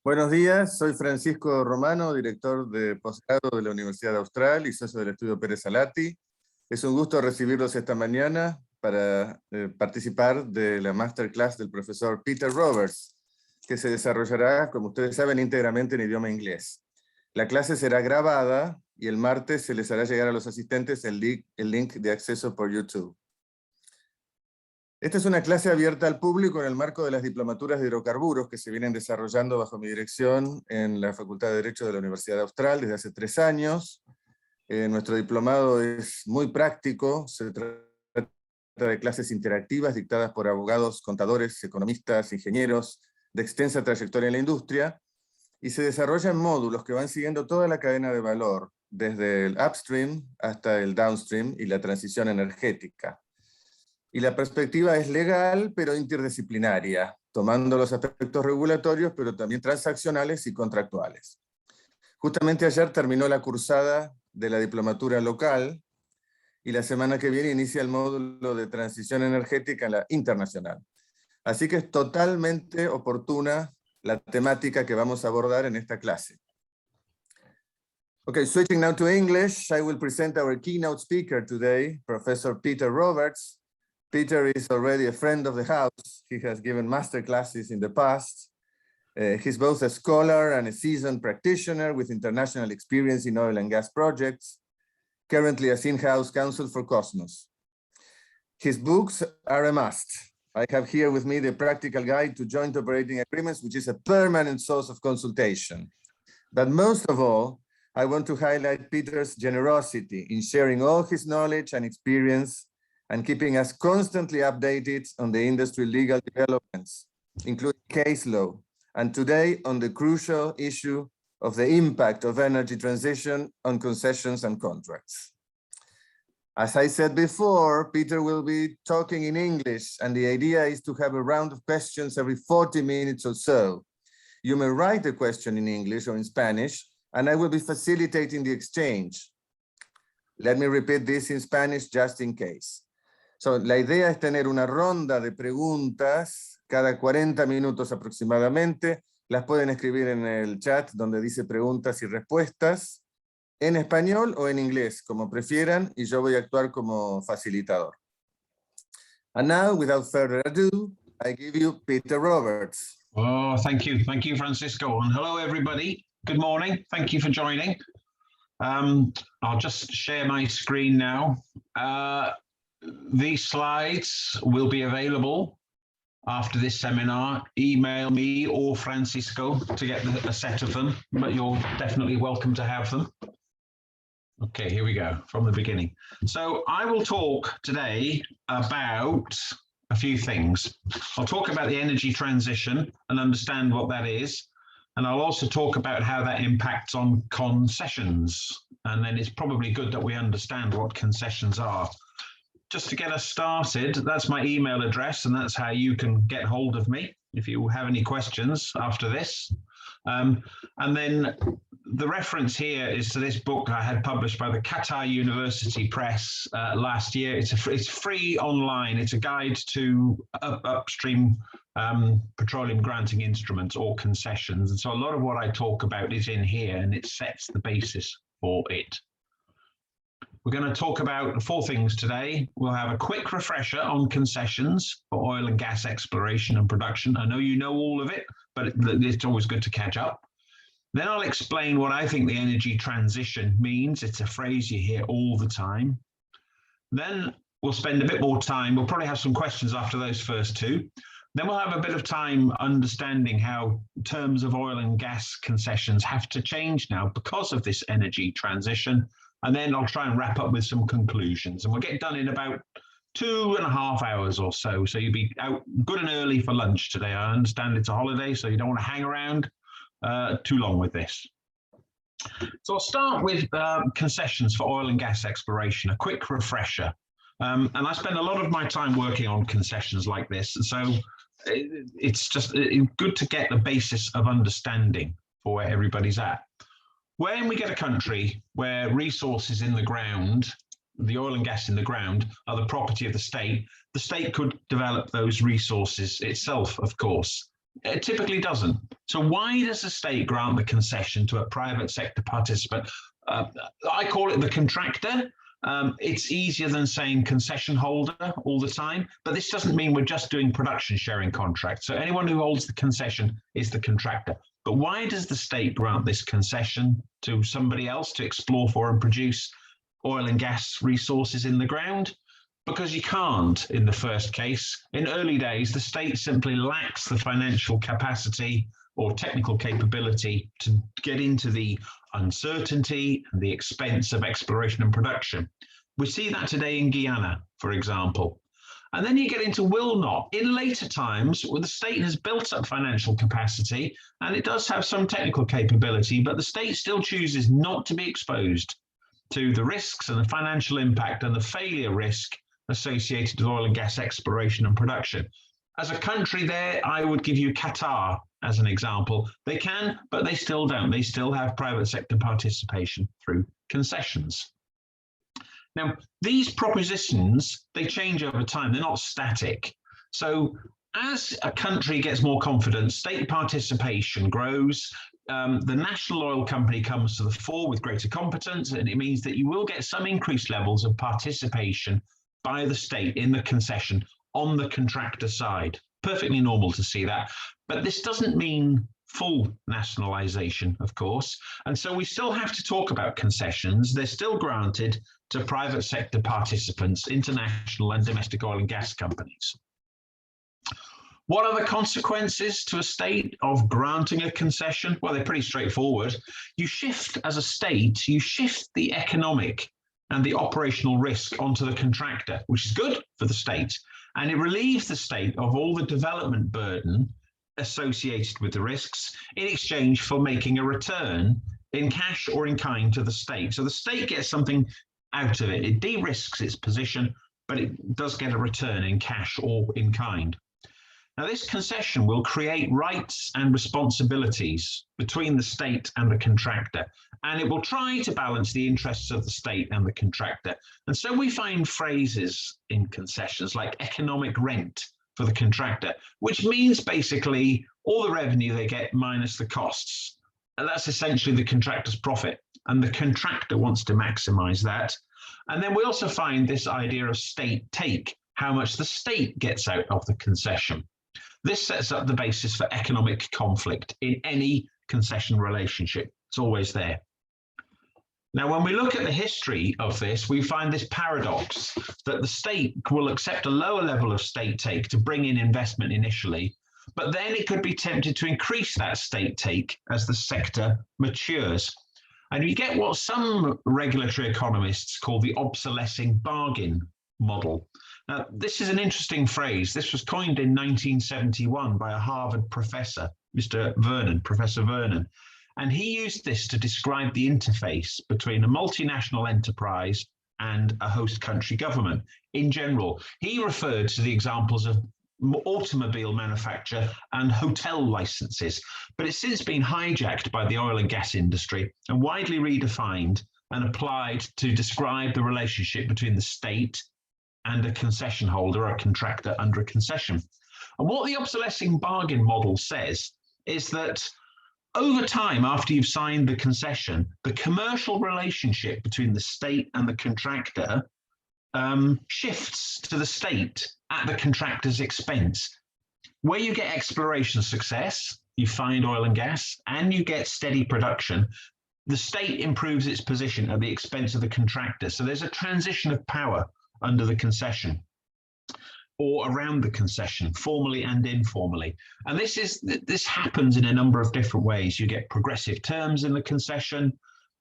Buenos días, soy Francisco Romano, director de posgrado de la Universidad de Austral y socio del estudio Pérez Salati. Es un gusto recibirlos esta mañana para participar de la Masterclass del profesor Peter Roberts, que se desarrollará, como ustedes saben, íntegramente en idioma inglés. La clase será grabada y el martes se les hará llegar a los asistentes el link de acceso por YouTube. Esta es una clase abierta al público en el marco de las diplomaturas de hidrocarburos que se vienen desarrollando bajo mi dirección en la Facultad de Derecho de la Universidad de Austral desde hace 3 años. Nuestro diplomado es muy práctico, se trata de clases interactivas dictadas por abogados, contadores, economistas, ingenieros de extensa trayectoria en la industria, y se desarrolla en módulos que van siguiendo toda la cadena de valor, desde el upstream hasta el downstream y la transición energética. Y la perspectiva es legal, pero interdisciplinaria, tomando los aspectos regulatorios, pero también transaccionales y contractuales. Justamente ayer terminó la cursada de la diplomatura local, y la semana que viene inicia el módulo de transición energética en la internacional. Así que es totalmente oportuna la temática que vamos a abordar en esta clase. Okay, switching now to English, I will present our keynote speaker today, Professor Peter Roberts. Peter is already a friend of the house. He has given master classes in the past. He's both a scholar and a seasoned practitioner with international experience in oil and gas projects, currently as in-house counsel for Cosmos. His books are a must. I have here with me the Practical Guide to Joint Operating Agreements, which is a permanent source of consultation. But most of all, I want to highlight Peter's generosity in sharing all his knowledge and experience and keeping us constantly updated on the industry legal developments, including case law, and today on the crucial issue of the impact of energy transition on concessions and contracts. As I said before, Peter will be talking in English, and the idea is to have a round of questions every 40 minutes or so. You may write a question in English or in Spanish, and I will be facilitating the exchange. Let me repeat this in Spanish just in case. So, la idea es tener una ronda de preguntas cada 40 minutos aproximadamente. Las pueden escribir en el chat donde dice preguntas y respuestas, en español o en inglés, como prefieran, y yo voy a actuar como facilitador. And now, without further ado, I give you Peter Roberts. Oh, thank you. Thank you, Francisco. And hello, everybody. Good morning. Thank you for joining. I'll just share my screen now. These slides will be available after this seminar. Email me or Francisco to get a set of them, but you're definitely welcome to have them. Okay, here we go from the beginning. So I will talk today about a few things. I'll talk about the energy transition and understand what that is. And I'll also talk about how that impacts on concessions. And then it's probably good that we understand what concessions are. Just to get us started, that's my email address, and that's how you can get hold of me if you have any questions after this. And then the reference here is to this book I had published by the Qatar University Press last year. It's free online. It's a guide to upstream petroleum granting instruments or concessions. And so a lot of what I talk about is in here, and it sets the basis for it. We're going to talk about 4 things today. We'll have a quick refresher on concessions for oil and gas exploration and production. I know you know all of it, but it's always good to catch up. Then I'll explain what I think the energy transition means. It's a phrase you hear all the time. Then we'll spend a bit more time. We'll probably have some questions after those first 2. Then we'll have a bit of time understanding how terms of oil and gas concessions have to change now because of this energy transition. And then I'll try and wrap up with some conclusions. And we'll get done in about 2.5 hours or so. So you'll be out good and early for lunch today. I understand it's a holiday, so you don't want to hang around too long with this. So I'll start with concessions for oil and gas exploration, a quick refresher. And I spend a lot of my time working on concessions like this. So it's just good to get the basis of understanding for where everybody's at. When we get a country where resources in the ground, the oil and gas in the ground, are the property of the state could develop those resources itself, of course. It typically doesn't. So why does the state grant the concession to a private sector participant? I call it the contractor. It's easier than saying concession holder all the time, but this doesn't mean we're just doing production sharing contracts. So anyone who holds the concession is the contractor. But why does the state grant this concession to somebody else to explore for and produce oil and gas resources in the ground? Because you can't in the first case. In early days, the state simply lacks the financial capacity or technical capability to get into the uncertainty and the expense of exploration and production. We see that today in Guyana, for example. And then you get into will not. In later times, where the state has built up financial capacity, and it does have some technical capability, but the state still chooses not to be exposed to the risks and the financial impact and the failure risk associated with oil and gas exploration and production. As a country there, I would give you Qatar as an example. They can, but they still don't. They still have private sector participation through concessions. Now, these propositions, they change over time. They're not static. So as a country gets more confident, state participation grows, the national oil company comes to the fore with greater competence, and it means that you will get some increased levels of participation by the state in the concession on the contractor side. Perfectly normal to see that. But this doesn't mean full nationalization, of course. And so we still have to talk about concessions. They're still granted to private sector participants, international and domestic oil and gas companies. What are the consequences to a state of granting a concession? Well, they're pretty straightforward. You shift, as a state, you shift the economic and the operational risk onto the contractor, which is good for the state. And it relieves the state of all the development burden associated with the risks in exchange for making a return in cash or in kind to the state. So the state gets something out of it. It de-risks its position, but it does get a return in cash or in kind. Now, this concession will create rights and responsibilities between the state and the contractor, and it will try to balance the interests of the state and the contractor. And so we find phrases in concessions like economic rent for the contractor, which means basically all the revenue they get minus the costs. And that's essentially the contractor's profit, and the contractor wants to maximize that. And then we also find this idea of state take, how much the state gets out of the concession. This sets up the basis for economic conflict in any concession relationship. It's always there. Now, when we look at the history of this, we find this paradox that the state will accept a lower level of state take to bring in investment initially, but then it could be tempted to increase that state take as the sector matures. And you get what some regulatory economists call the obsolescing bargain model. Now, this is an interesting phrase. This was coined in 1971 by a Harvard professor, Professor Vernon. And he used this to describe the interface between a multinational enterprise and a host country government. In general, he referred to the examples of automobile manufacture and hotel licenses, but it's since been hijacked by the oil and gas industry and widely redefined and applied to describe the relationship between the state and a concession holder or a contractor under a concession. And what the obsolescing bargain model says is that over time, after you've signed the concession, the commercial relationship between the state and the contractor shifts to the state at the contractor's expense. Where you get exploration success, you find oil and gas, and you get steady production, the state improves its position at the expense of the contractor. So there's a transition of power under the concession or around the concession, formally and informally. And this happens in a number of different ways. You get progressive terms in the concession.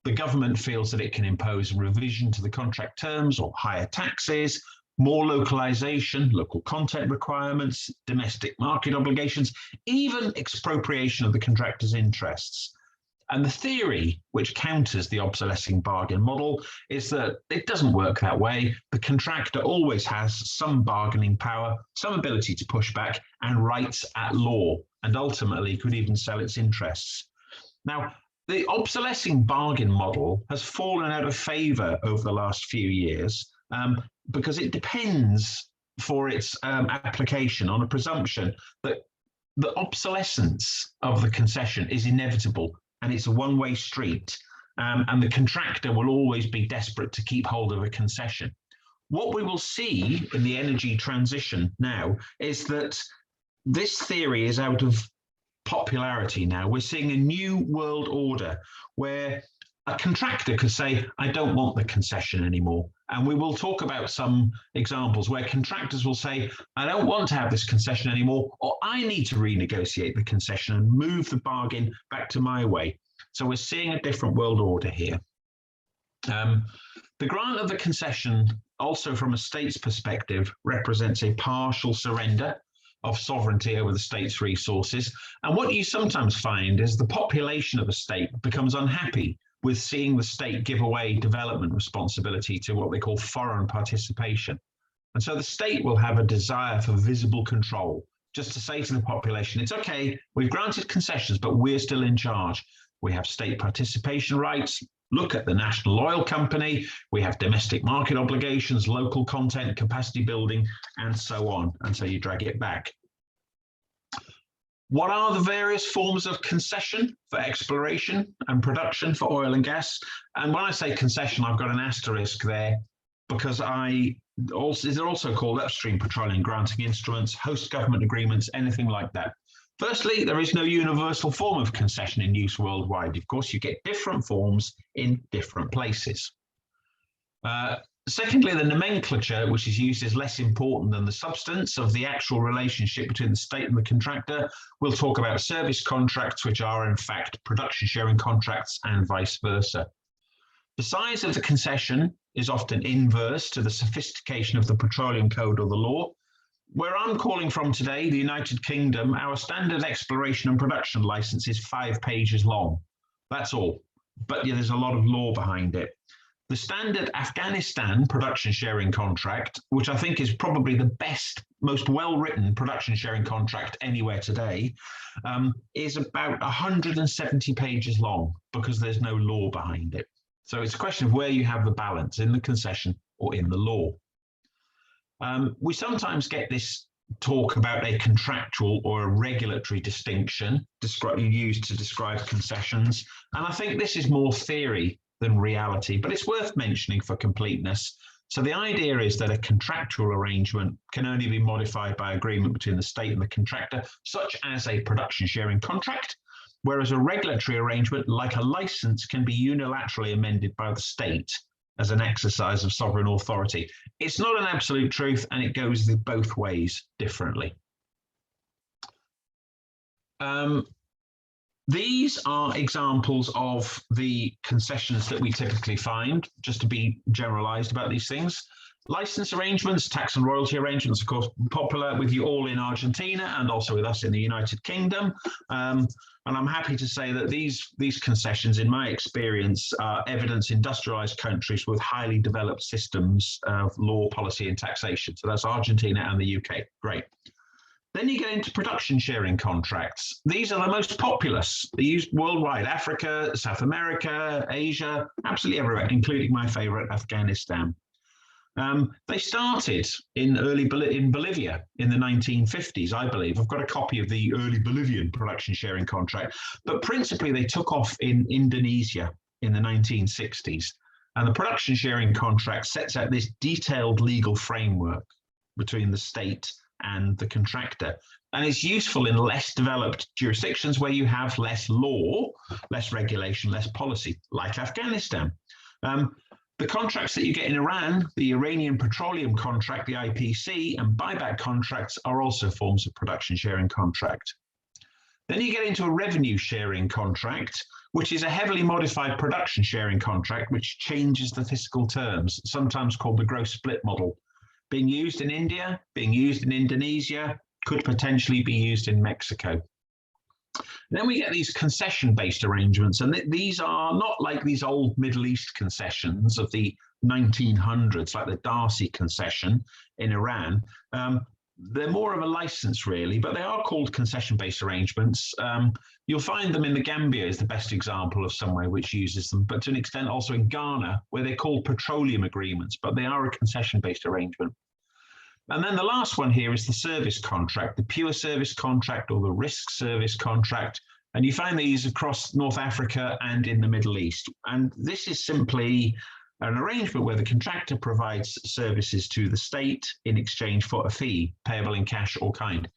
The government feels that it can impose a revision to the contract terms or higher taxes, more localization, local content requirements, domestic market obligations, even expropriation of the contractor's interests. And the theory which counters the obsolescing bargain model is that it doesn't work that way. The contractor always has some bargaining power, some ability to push back, and rights at law, and ultimately could even sell its interests. Now, the obsolescing bargain model has fallen out of favor over the last few years because it depends for its application on a presumption that the obsolescence of the concession is inevitable, and it's a one-way street, and the contractor will always be desperate to keep hold of a concession. What we will see in the energy transition now is that this theory is out of popularity now. We're seeing a new world order where a contractor could say, I don't want the concession anymore. And we will talk about some examples where contractors will say, I don't want to have this concession anymore, or I need to renegotiate the concession and move the bargain back to my way. So we're seeing a different world order here. The grant of the concession, also from a state's perspective, represents a partial surrender of sovereignty over the state's resources. And what you sometimes find is the population of a state becomes unhappy with seeing the state give away development responsibility to what they call foreign participation. And so the state will have a desire for visible control, just to say to the population, it's okay, we've granted concessions, but we're still in charge. We have state participation rights. Look at the national oil company. We have domestic market obligations, local content, capacity building, and so on. And so you drag it back. What are the various forms of concession for exploration and production for oil and gas? And when I say concession, I've got an asterisk there because they're also called upstream petroleum granting instruments, host government agreements, anything like that. Firstly, there is no universal form of concession in use worldwide. Of course, you get different forms in different places. Secondly, the nomenclature which is used is less important than the substance of the actual relationship between the state and the contractor. We'll talk about service contracts, which are in fact production sharing contracts, and vice versa. The size of the concession is often inverse to the sophistication of the petroleum code or the law. Where I'm calling from today, the United Kingdom, our standard exploration and production license is 5 pages long. That's all. But yeah, there's a lot of law behind it. The standard Afghanistan production sharing contract, which I think is probably the best, most well-written production sharing contract anywhere today, is about 170 pages long because there's no law behind it. So it's a question of where you have the balance, in the concession or in the law. We sometimes get this talk about a contractual or a regulatory distinction used to describe concessions. And I think this is more theory than reality, but it's worth mentioning for completeness. So the idea is that a contractual arrangement can only be modified by agreement between the state and the contractor, such as a production sharing contract, whereas a regulatory arrangement, like a license, can be unilaterally amended by the state as an exercise of sovereign authority. It's not an absolute truth, and it goes both ways differently. These are examples of the concessions that we typically find, just to be generalized about these things. License arrangements, tax and royalty arrangements, of course, popular with you all in Argentina and also with us in the United Kingdom. And I'm happy to say that these concessions, in my experience, evidence industrialized countries with highly developed systems of law, policy, and taxation. So that's Argentina and the UK. Great. Then you get into production sharing contracts. These are the most populous. They're used worldwide: Africa, South America, Asia, absolutely everywhere, including my favorite, Afghanistan. They started in Bolivia in the 1950s, I believe. I've got a copy of the early Bolivian production sharing contract, but principally they took off in Indonesia in the 1960s. And the production sharing contract sets out this detailed legal framework between the state and the contractor. And it's useful in less developed jurisdictions where you have less law, less regulation, less policy, like Afghanistan. The contracts that you get in Iran, the Iranian petroleum contract, the IPC, and buyback contracts are also forms of production sharing contract. Then you get into a revenue sharing contract, which is a heavily modified production sharing contract, which changes the fiscal terms, sometimes called the gross split model. Being used in India, being used in Indonesia, could potentially be used in Mexico. Then we get these concession-based arrangements, and these are not like these old Middle East concessions of the 1900s, like the Darcy concession in Iran. They're more of a license, really, but they are called concession-based arrangements. You'll find them in the Gambia is the best example of somewhere which uses them, but to an extent also in Ghana, where they're called petroleum agreements, but they are a concession-based arrangement. And then the last one here is the service contract, the pure service contract or the risk service contract. And you find these across North Africa and in the Middle East. And this is simply an arrangement where the contractor provides services to the state in exchange for a fee payable in cash or kind.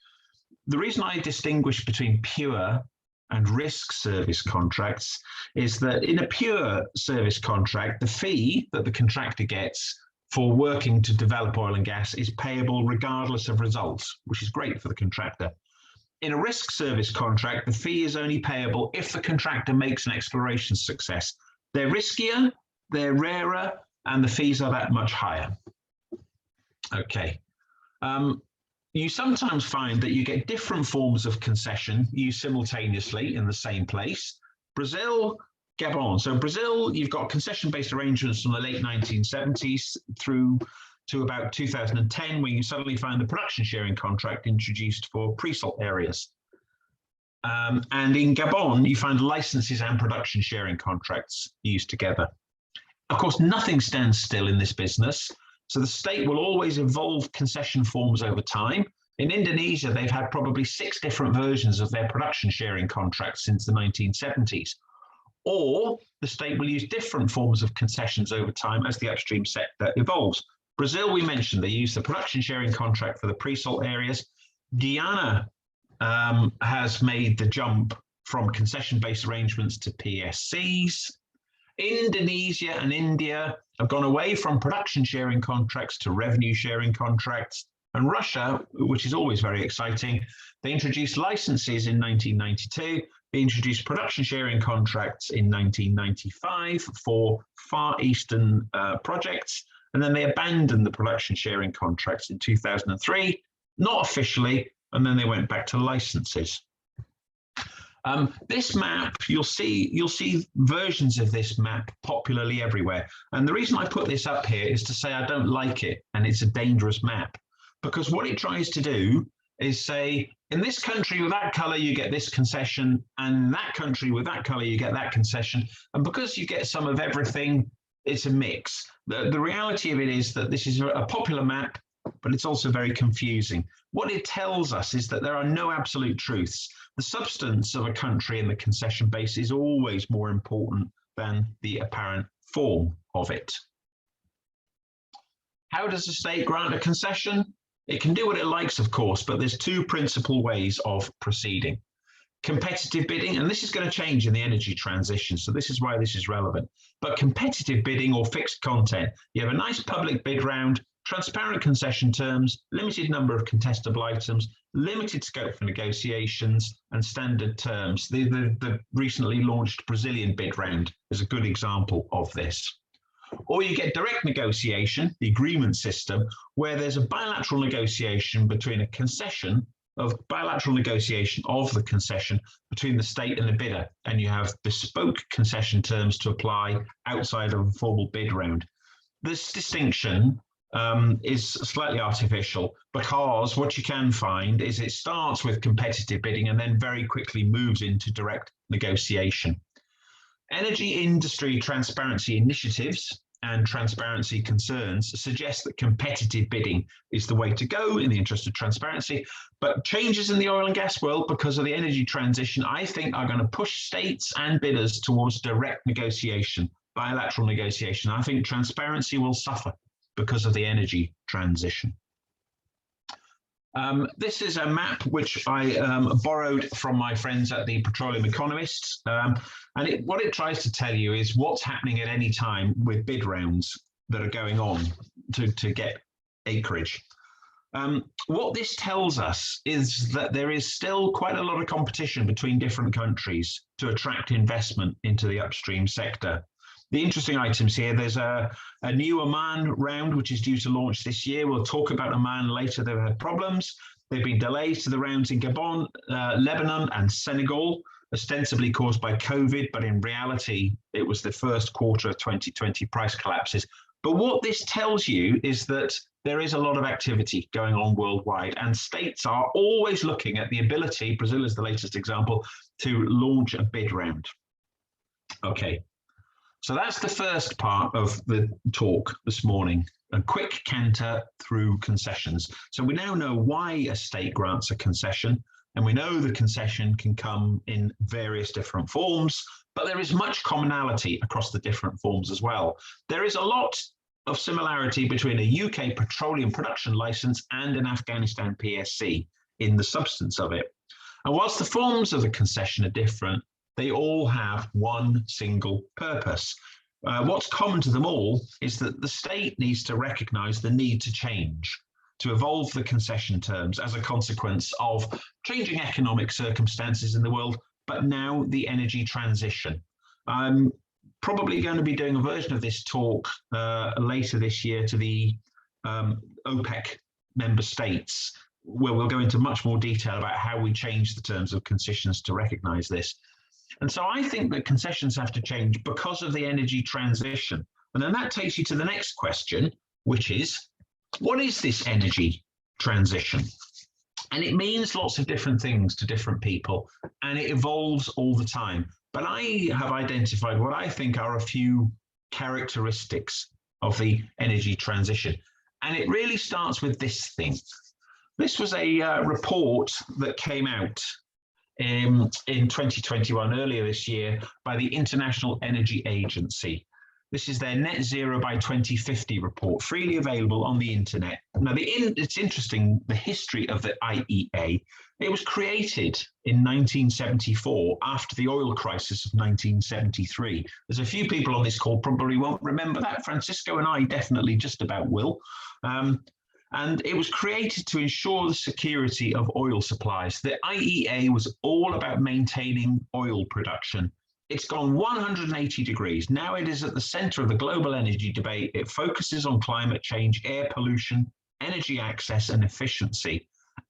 The reason I distinguish between pure and risk service contracts is that in a pure service contract, the fee that the contractor gets for working to develop oil and gas is payable regardless of results, which is great for the contractor. In a risk service contract, the fee is only payable if the contractor makes an exploration success. They're riskier, they're rarer, and the fees are that much higher. Okay. You sometimes find that you get different forms of concession used simultaneously in the same place. Brazil, Gabon. So Brazil, you've got concession-based arrangements from the late 1970s through to about 2010, when you suddenly find the production sharing contract introduced for pre-salt areas. And in Gabon, you find licenses and production sharing contracts used together. Of course, nothing stands still in this business. So the state will always evolve concession forms over time. In Indonesia, they've had probably 6 different versions of their production sharing contracts since the 1970s. Or the state will use different forms of concessions over time as the upstream sector evolves. Brazil, we mentioned, they use the production sharing contract for the pre-salt areas. Guyana has made the jump from concession-based arrangements to PSCs. Indonesia and India have gone away from production sharing contracts to revenue sharing contracts. And Russia, which is always very exciting, they introduced licenses in 1992. They introduced production sharing contracts in 1995 for Far Eastern projects. And then they abandoned the production sharing contracts in 2003, not officially, and then they went back to licenses. This map, you'll see versions of this map popularly everywhere. And the reason I put this up here is to say I don't like it, and it's a dangerous map. Because what it tries to do is say, in this country with that color, you get this concession, and in that country with that color, you get that concession. And because you get some of everything, it's a mix. The reality of it is that this is a popular map, but it's also very confusing. What it tells us is that there are no absolute truths. The substance of a country in the concession base is always more important than the apparent form of it. How does the state grant a concession? It can do what it likes, of course, but there's 2 principal ways of proceeding. Competitive bidding, and this is going to change in the energy transition, so this is why this is relevant. But competitive bidding or fixed content, you have a nice public bid round, transparent concession terms, limited number of contestable items, limited scope for negotiations, and standard terms. The recently launched Brazilian bid round is a good example of this. Or you get direct negotiation, the agreement system, where there's a bilateral negotiation between a concession of bilateral negotiation of the concession between the state and the bidder, and you have bespoke concession terms to apply outside of a formal bid round. This distinction is slightly artificial, because what you can find is it starts with competitive bidding and then very quickly moves into direct negotiation. Energy industry transparency initiatives and transparency concerns suggest that competitive bidding is the way to go in the interest of transparency. But changes in the oil and gas world, because of the energy transition, I think are going to push states and bidders towards direct negotiation, bilateral negotiation. I think transparency will suffer because of the energy transition. This is a map which I borrowed from my friends at the Petroleum Economists, and what it tries to tell you is what's happening at any time with bid rounds that are going on to get acreage. What this tells us is that there is still quite a lot of competition between different countries to attract investment into the upstream sector. The interesting items here, there's a new Oman round, which is due to launch this year. We'll talk about Oman later. They've had problems. They've been delays to the rounds in Gabon, Lebanon, and Senegal, ostensibly caused by COVID, but in reality, it was the first quarter of 2020 price collapses. But what this tells you is that there is a lot of activity going on worldwide, and states are always looking at the ability, Brazil is the latest example, to launch a bid round. Okay. So that's the first part of the talk this morning, a quick canter through concessions. So we now know why a state grants a concession, and we know the concession can come in various different forms, but there is much commonality across the different forms as well. There is a lot of similarity between a UK petroleum production license and an Afghanistan PSC in the substance of it. And whilst the forms of the concession are different, they all have one single purpose. What's common to them all is that the state needs to recognise the need to change, to evolve the concession terms as a consequence of changing economic circumstances in the world, but now the energy transition. I'm probably going to be doing a version of this talk later this year to the OPEC member states, where we'll go into much more detail about how we change the terms of concessions to recognise this. And so I think that concessions have to change because of the energy transition. And then that takes you to the next question, which is, what is this energy transition? And it means lots of different things to different people, and it evolves all the time. But I have identified what I think are a few characteristics of the energy transition. And it really starts with this thing. This was a report that came out in 2021, earlier this year, by the International Energy Agency. This is their Net Zero by 2050 report, freely available on the internet. Now, it's interesting, the history of the IEA. It was created in 1974 after the oil crisis of 1973. There's a few people on this call probably won't remember that. Francisco and I definitely just about will. And it was created to ensure the security of oil supplies. The IEA was all about maintaining oil production. It's gone 180 degrees. Now it is at the center of the global energy debate. It focuses on climate change, air pollution, energy access, and efficiency.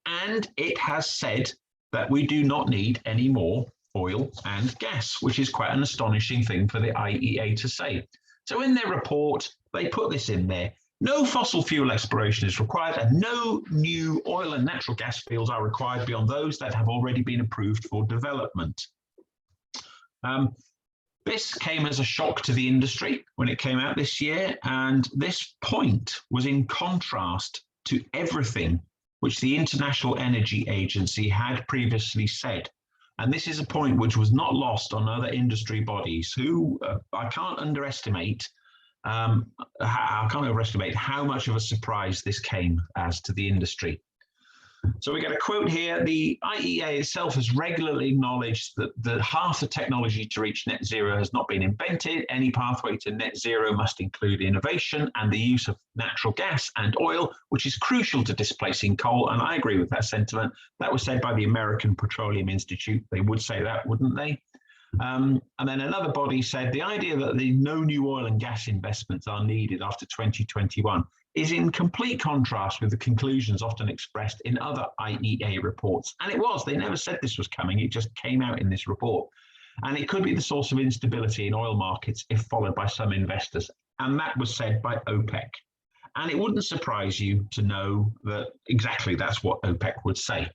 And it has said that we do not need any more oil and gas, which is quite an astonishing thing for the IEA to say. So in their report, they put this in there. No fossil fuel exploration is required, and no new oil and natural gas fields are required beyond those that have already been approved for development. This came as a shock to the industry when it came out this year, and this point was in contrast to everything which the International Energy Agency had previously said. And this is a point which was not lost on other industry bodies who I can't overestimate how much of a surprise this came as to the industry. So we get a quote here. The IEA itself has regularly acknowledged that half the technology to reach net zero has not been invented. Any pathway to net zero must include innovation and the use of natural gas and oil, which is crucial to displacing coal. And I agree with that sentiment. That was said by the American Petroleum Institute. They would say that, wouldn't they? And then another body said the idea that no new oil and gas investments are needed after 2021 is in complete contrast with the conclusions often expressed in other IEA reports. And it was, they never said this was coming, it just came out in this report. And it could be the source of instability in oil markets if followed by some investors. And that was said by OPEC. And it wouldn't surprise you to know that exactly that's what OPEC would say.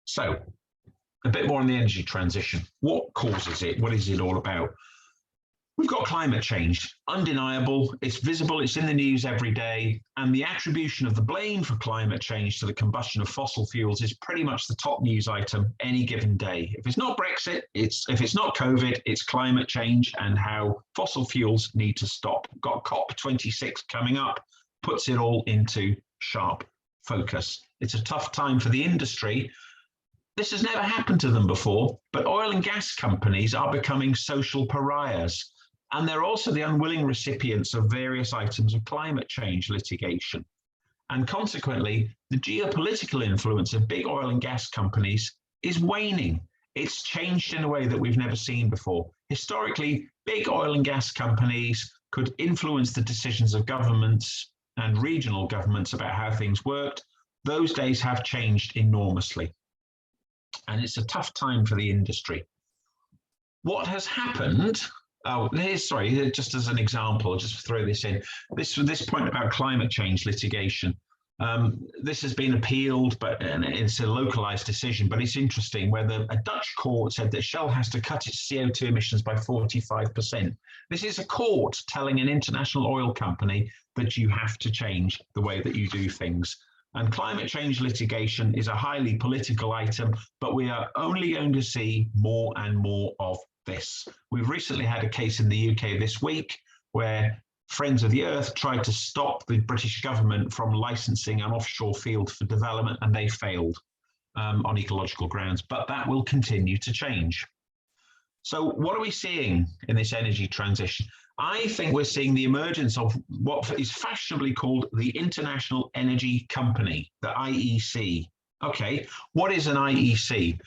So, a bit more on the energy transition. What causes it? What is it all about? We've got climate change, undeniable, it's visible, it's in the news every day, and the attribution of the blame for climate change to the combustion of fossil fuels is pretty much the top news item any given day. If it's not Brexit, if it's not COVID, it's climate change and how fossil fuels need to stop. Got COP26 coming up, puts it all into sharp focus. It's a tough time for the industry. This has never happened to them before, but oil and gas companies are becoming social pariahs. And they're also the unwilling recipients of various items of climate change litigation. And consequently, the geopolitical influence of big oil and gas companies is waning. It's changed in a way that we've never seen before. Historically, big oil and gas companies could influence the decisions of governments and regional governments about how things worked. Those days have changed enormously. And it's a tough time for the industry. What has happened? Just as an example, just to throw this in, this point about climate change litigation. This has been appealed, and it's a localized decision, but it's interesting where a Dutch court said that Shell has to cut its CO2 emissions by 45%. This is a court telling an international oil company that you have to change the way that you do things. And climate change litigation is a highly political item, but we are only going to see more and more of this. We've recently had a case in the UK this week where Friends of the Earth tried to stop the British government from licensing an offshore field for development, and they failed on ecological grounds, but that will continue to change. So what are we seeing in this energy transition? I think we're seeing the emergence of what is fashionably called the International Energy Company, the IEC. Okay, what is an IEC?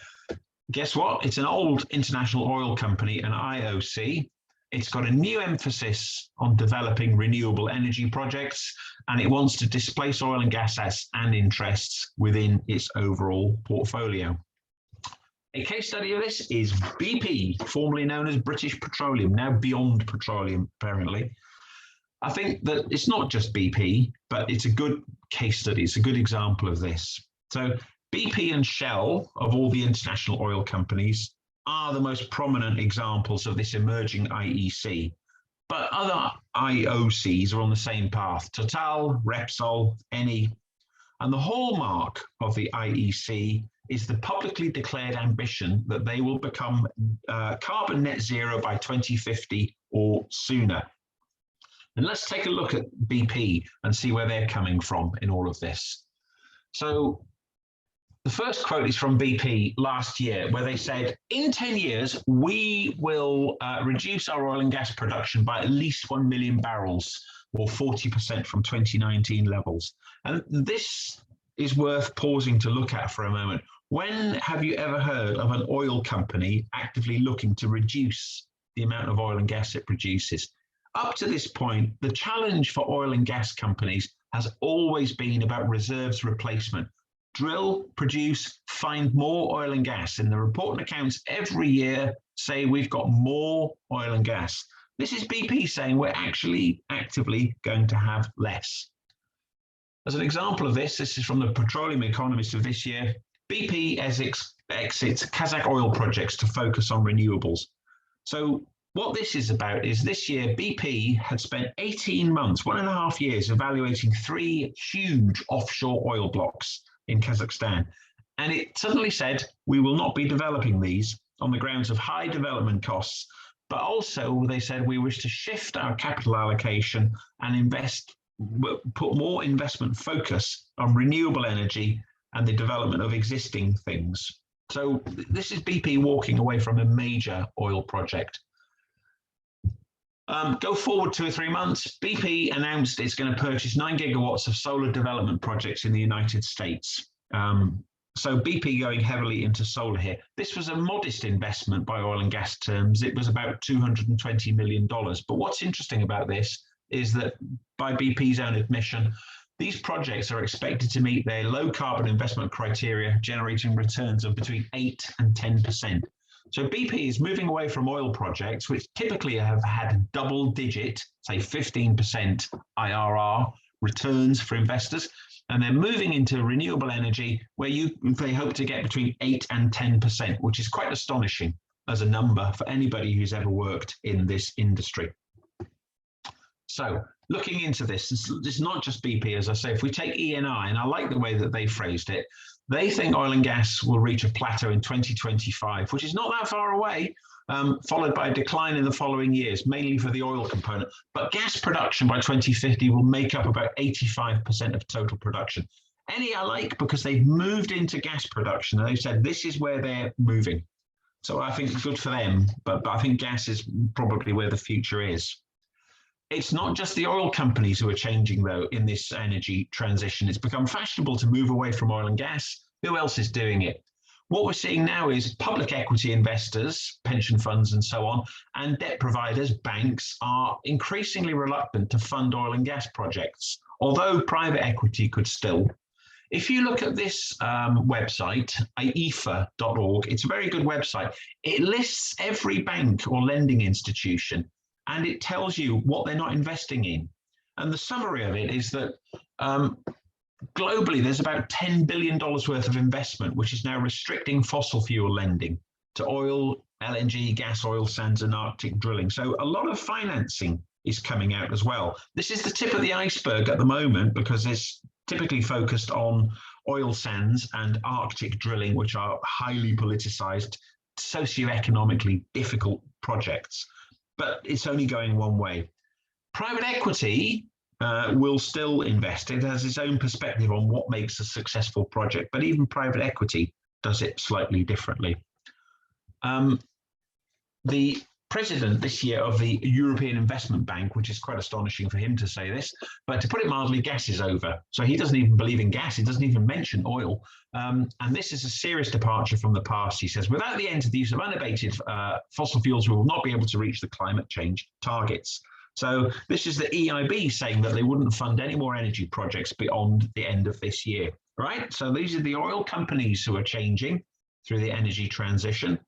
Guess what? It's an old international oil company, an IOC. It's got a new emphasis on developing renewable energy projects, and it wants to displace oil and gas assets and interests within its overall portfolio. A case study of this is BP, formerly known as British Petroleum, now Beyond Petroleum, apparently. I think that it's not just BP, but it's a good case study. It's a good example of this. So BP and Shell, of all the international oil companies, are the most prominent examples of this emerging IEC. But other IOCs are on the same path: Total, Repsol, Eni. And the hallmark of the IEC is the publicly declared ambition that they will become carbon net zero by 2050 or sooner. And let's take a look at BP and see where they're coming from in all of this. So the first quote is from BP last year, where they said, in 10 years, we will reduce our oil and gas production by at least 1 million barrels, or 40% from 2019 levels. And this is worth pausing to look at for a moment. When have you ever heard of an oil company actively looking to reduce the amount of oil and gas it produces? Up to this point, the challenge for oil and gas companies has always been about reserves replacement. Drill, produce, find more oil and gas. And the report and accounts every year say we've got more oil and gas. This is BP saying we're actually actively going to have less. As an example of this is from the Petroleum Economist of this year. BP exits Kazakh oil projects to focus on renewables. So what this is about is this year BP had spent 18 months, 1.5 years, evaluating 3 huge offshore oil blocks in Kazakhstan. And it suddenly said, we will not be developing these on the grounds of high development costs, but also they said we wish to shift our capital allocation and put more investment focus on renewable energy and the development of existing things. So this is BP walking away from a major oil project. Go forward 2 or 3 months, BP announced it's going to purchase 9 gigawatts of solar development projects in the United States. So BP going heavily into solar here. This was a modest investment by oil and gas terms. It was about $220 million. But what's interesting about this is that by BP's own admission, these projects are expected to meet their low carbon investment criteria, generating returns of between 8 and 10%. So BP is moving away from oil projects, which typically have had double-digit, say 15% IRR returns for investors, and they're moving into renewable energy, where they hope to get between 8 and 10%, which is quite astonishing as a number for anybody who's ever worked in this industry. So looking into this, it's not just BP, as I say. If we take ENI, and I like the way that they phrased it, they think oil and gas will reach a plateau in 2025, which is not that far away, followed by a decline in the following years, mainly for the oil component. But gas production by 2050 will make up about 85% of total production. Eni I like because they've moved into gas production, and they've said this is where they're moving. So I think good for them, but I think gas is probably where the future is. It's not just the oil companies who are changing, though, in this energy transition. It's become fashionable to move away from oil and gas. Who else is doing it? What we're seeing now is public equity investors, pension funds and so on, and debt providers, banks, are increasingly reluctant to fund oil and gas projects, although private equity could still. If you look at this website, IEFA.org, it's a very good website. It lists every bank or lending institution, and it tells you what they're not investing in. And the summary of it is that globally, there's about $10 billion worth of investment, which is now restricting fossil fuel lending to oil, LNG, gas, oil sands, and Arctic drilling. So a lot of financing is coming out as well. This is the tip of the iceberg at the moment because it's typically focused on oil sands and Arctic drilling, which are highly politicized, socioeconomically difficult projects. But it's only going one way. Private equity will still invest. It has its own perspective on what makes a successful project, but even private equity does it slightly differently. The president this year of the European Investment Bank, which is quite astonishing for him to say this, but to put it mildly, gas is over. So he doesn't even believe in gas. He doesn't even mention oil. And this is a serious departure from the past. He says, without the end of the use of unabated fossil fuels, we will not be able to reach the climate change targets. So this is the EIB saying that they wouldn't fund any more energy projects beyond the end of this year, right? So these are the oil companies who are changing through the energy transition.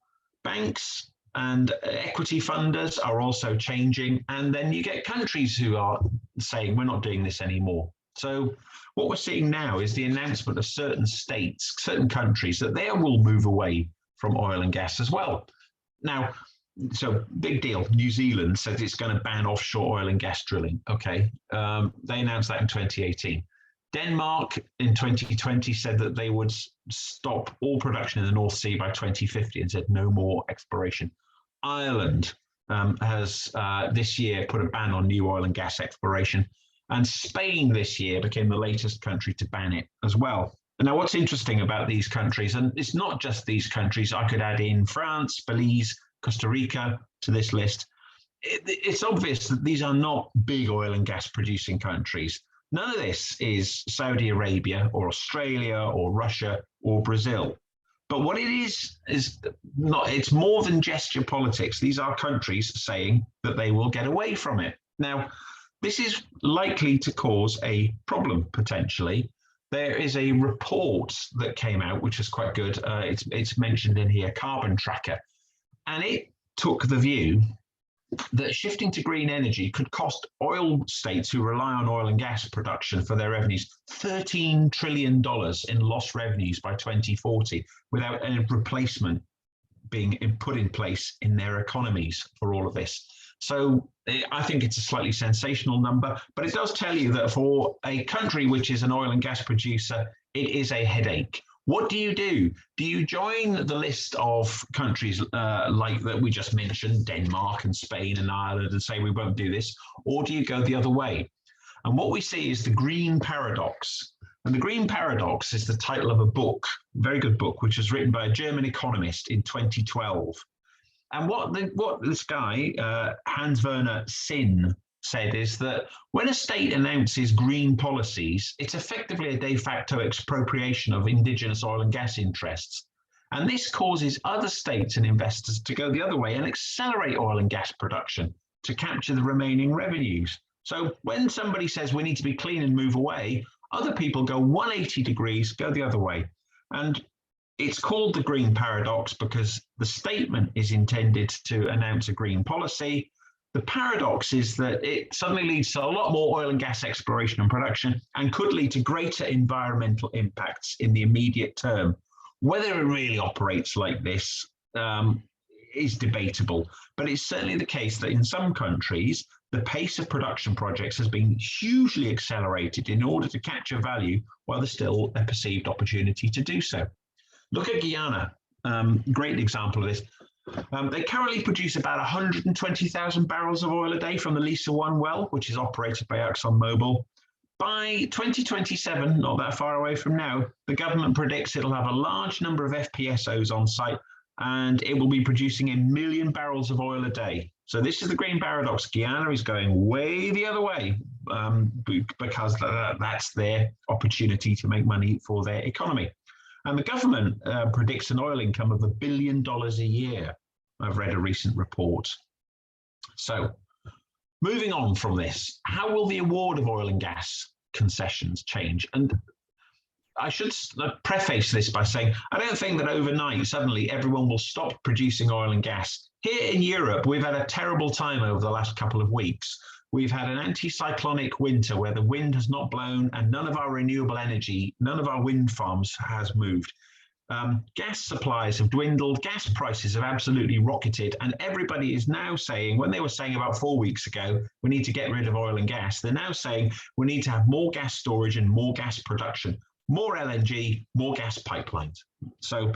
Banks and equity funders are also changing. And then you get countries who are saying, we're not doing this anymore. So what we're seeing now is the announcement of certain states, certain countries, that they will move away from oil and gas as well. Now, so big deal. New Zealand says it's going to ban offshore oil and gas drilling. Okay, they announced that in 2018. Denmark in 2020 said that they would stop all production in the North Sea by 2050 and said no more exploration. Ireland has this year put a ban on new oil and gas exploration, and Spain this year became the latest country to ban it as well. And now what's interesting about these countries, and it's not just these countries, I could add in France, Belize, Costa Rica to this list. It's obvious that these are not big oil and gas producing countries. None of this is Saudi Arabia or Australia or Russia or Brazil. But what it is not, it's more than gesture politics. These are countries saying that they will get away from it. Now, this is likely to cause a problem potentially. There is a report that came out, which is quite good. It's mentioned in here, Carbon Tracker. And it took the view that shifting to green energy could cost oil states who rely on oil and gas production for their revenues $13 trillion in lost revenues by 2040 without any replacement being put in place in their economies for all of this. So I think it's a slightly sensational number, but it does tell you that for a country which is an oil and gas producer, it is a headache. What do you do? Do you join the list of countries like that we just mentioned, Denmark and Spain and Ireland, and say we won't do this? Or do you go the other way? And what we see is the green paradox. And the green paradox is the title of a book, a very good book, which was written by a German economist in 2012. And what this guy, Hans-Werner Sinn, said is that when a state announces green policies, it's effectively a de facto expropriation of indigenous oil and gas interests. And this causes other states and investors to go the other way and accelerate oil and gas production to capture the remaining revenues. So when somebody says we need to be clean and move away, other people go 180 degrees, go the other way. And it's called the green paradox because the statement is intended to announce a green policy. The paradox is that it suddenly leads to a lot more oil and gas exploration and production and could lead to greater environmental impacts in the immediate term. Whether it really operates like this is debatable, but it's certainly the case that in some countries, the pace of production projects has been hugely accelerated in order to capture value while there's still a perceived opportunity to do so. Look at Guyana, great example of this. They currently produce about 120,000 barrels of oil a day from the Liza-1 well, which is operated by ExxonMobil. By 2027, not that far away from now, the government predicts it'll have a large number of FPSOs on site and it will be producing 1 million barrels of oil a day. So this is the green paradox. Guyana is going way the other way because that's their opportunity to make money for their economy. And the government predicts an oil income of $1 billion a year. I've read a recent report. So moving on from this, how will the award of oil and gas concessions change? And I should preface this by saying, I don't think that overnight, suddenly everyone will stop producing oil and gas. Here in Europe, we've had a terrible time over the last couple of weeks We've had an anticyclonic winter where the wind has not blown and none of our renewable energy, none of our wind farms has moved. Gas supplies have dwindled, gas prices have absolutely rocketed, and everybody is now saying, when they were saying about 4 weeks ago, we need to get rid of oil and gas, they're now saying we need to have more gas storage and more gas production, more LNG, more gas pipelines. So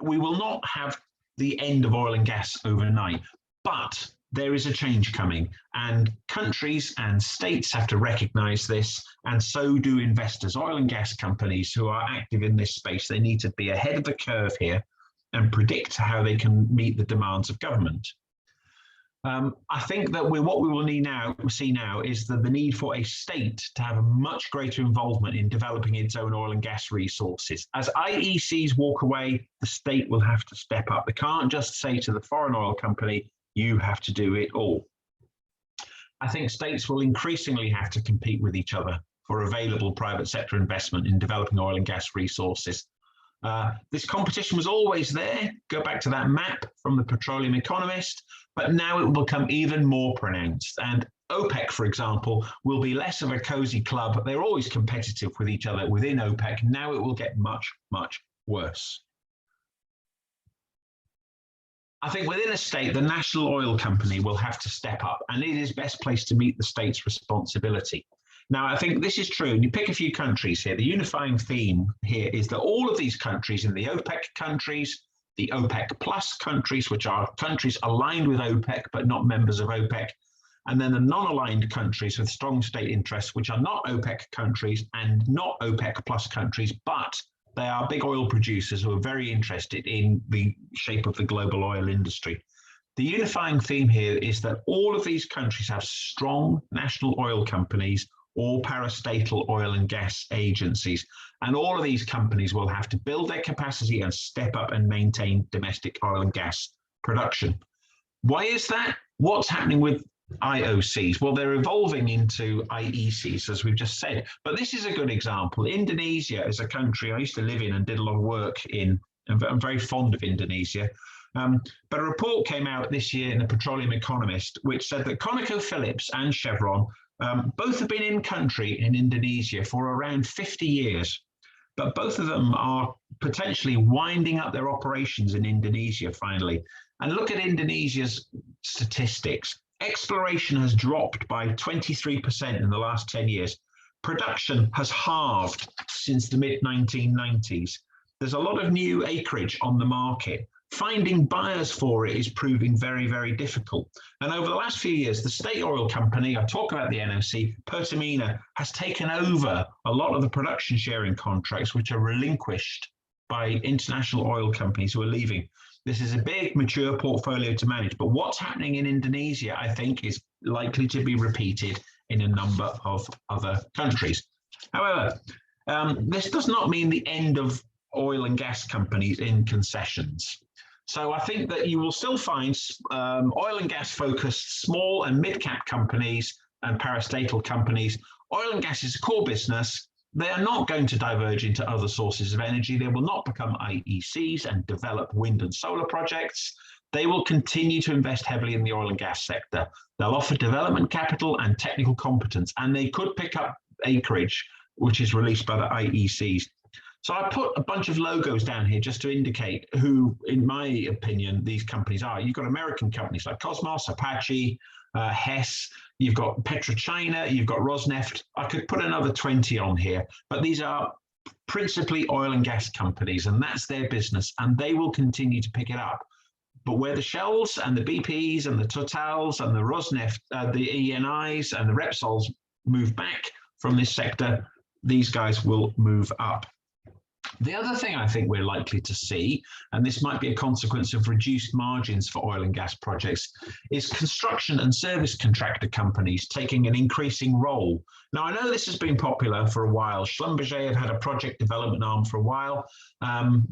we will not have the end of oil and gas overnight, but there is a change coming, and countries and states have to recognize this, and so do investors. Oil and gas companies who are active in this space, they need to be ahead of the curve here and predict how they can meet the demands of government. I think that what we will see now is that the need for a state to have a much greater involvement in developing its own oil and gas resources. As IECs walk away, the state will have to step up. They can't just say to the foreign oil company, you have to do it all. I think states will increasingly have to compete with each other for available private sector investment in developing oil and gas resources. This competition was always there. Go back to that map from the Petroleum Economist, but now it will become even more pronounced. And OPEC, for example, will be less of a cozy club. They're always competitive with each other within OPEC. Now it will get much, much worse. I think within a state, the national oil company will have to step up, and it is best placed to meet the state's responsibility. Now, I think this is true, and you pick a few countries here. The unifying theme here is that all of these countries in the OPEC countries, the OPEC plus countries, which are countries aligned with OPEC but not members of OPEC, and then the non-aligned countries with strong state interests, which are not OPEC countries and not OPEC plus countries, but they are big oil producers who are very interested in the shape of the global oil industry. The unifying theme here is that all of these countries have strong national oil companies or parastatal oil and gas agencies, and all of these companies will have to build their capacity and step up and maintain domestic oil and gas production. Why is that? What's happening with IOCs? Well, they're evolving into IECs, as we've just said, but this is a good example. Indonesia is a country I used to live in and did a lot of work in, and I'm very fond of Indonesia. But a report came out this year in the Petroleum Economist, which said that ConocoPhillips and Chevron both have been in country in Indonesia for around 50 years, but both of them are potentially winding up their operations in Indonesia finally. And look at Indonesia's statistics. Exploration has dropped by 23% in the last 10 years. Production has halved since the mid-1990s. There's a lot of new acreage on the market. Finding buyers for it is proving very, very difficult. And over the last few years, the state oil company, I talk about the NOC, Pertamina, has taken over a lot of the production sharing contracts, which are relinquished by international oil companies who are leaving. This is a big, mature portfolio to manage. But what's happening in Indonesia, I think, is likely to be repeated in a number of other countries. However, this does not mean the end of oil and gas companies in concessions. So I think that you will still find oil and gas focused small and mid-cap companies and parastatal companies. Oil and gas is a core business. They are not going to diverge into other sources of energy. They will not become IECs and develop wind and solar projects. They will continue to invest heavily in the oil and gas sector. They'll offer development capital and technical competence, and they could pick up acreage, which is released by the IECs. So I put a bunch of logos down here just to indicate who, in my opinion, these companies are. You've got American companies like Cosmos, Apache, Hess, you've got PetroChina, you've got Rosneft. I could put another 20 on here, but these are principally oil and gas companies, and that's their business, and they will continue to pick it up. But where the Shells and the BPs and the Totals and the Rosneft, the ENIs and the Repsols move back from this sector, these guys will move up. The other thing I think we're likely to see, and this might be a consequence of reduced margins for oil and gas projects, is construction and service contractor companies taking an increasing role. Now, I know this has been popular for a while. Schlumberger have had a project development arm for a while.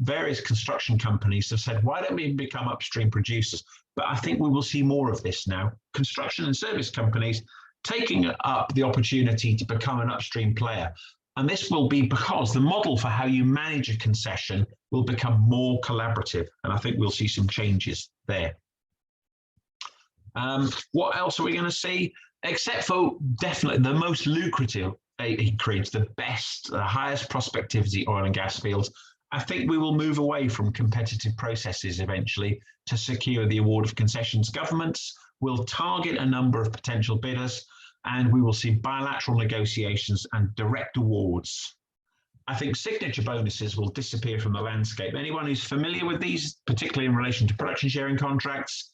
Various construction companies have said, why don't we become upstream producers? But I think we will see more of this now. Construction and service companies taking up the opportunity to become an upstream player. And this will be because the model for how you manage a concession will become more collaborative. And I think we'll see some changes there. What else are we going to see? Except for definitely the most lucrative acreage, the best, the highest prospectivity oil and gas fields, I think we will move away from competitive processes eventually to secure the award of concessions. Governments will target a number of potential bidders, and we will see bilateral negotiations and direct awards. I think signature bonuses will disappear from the landscape. Anyone who's familiar with these, particularly in relation to production sharing contracts,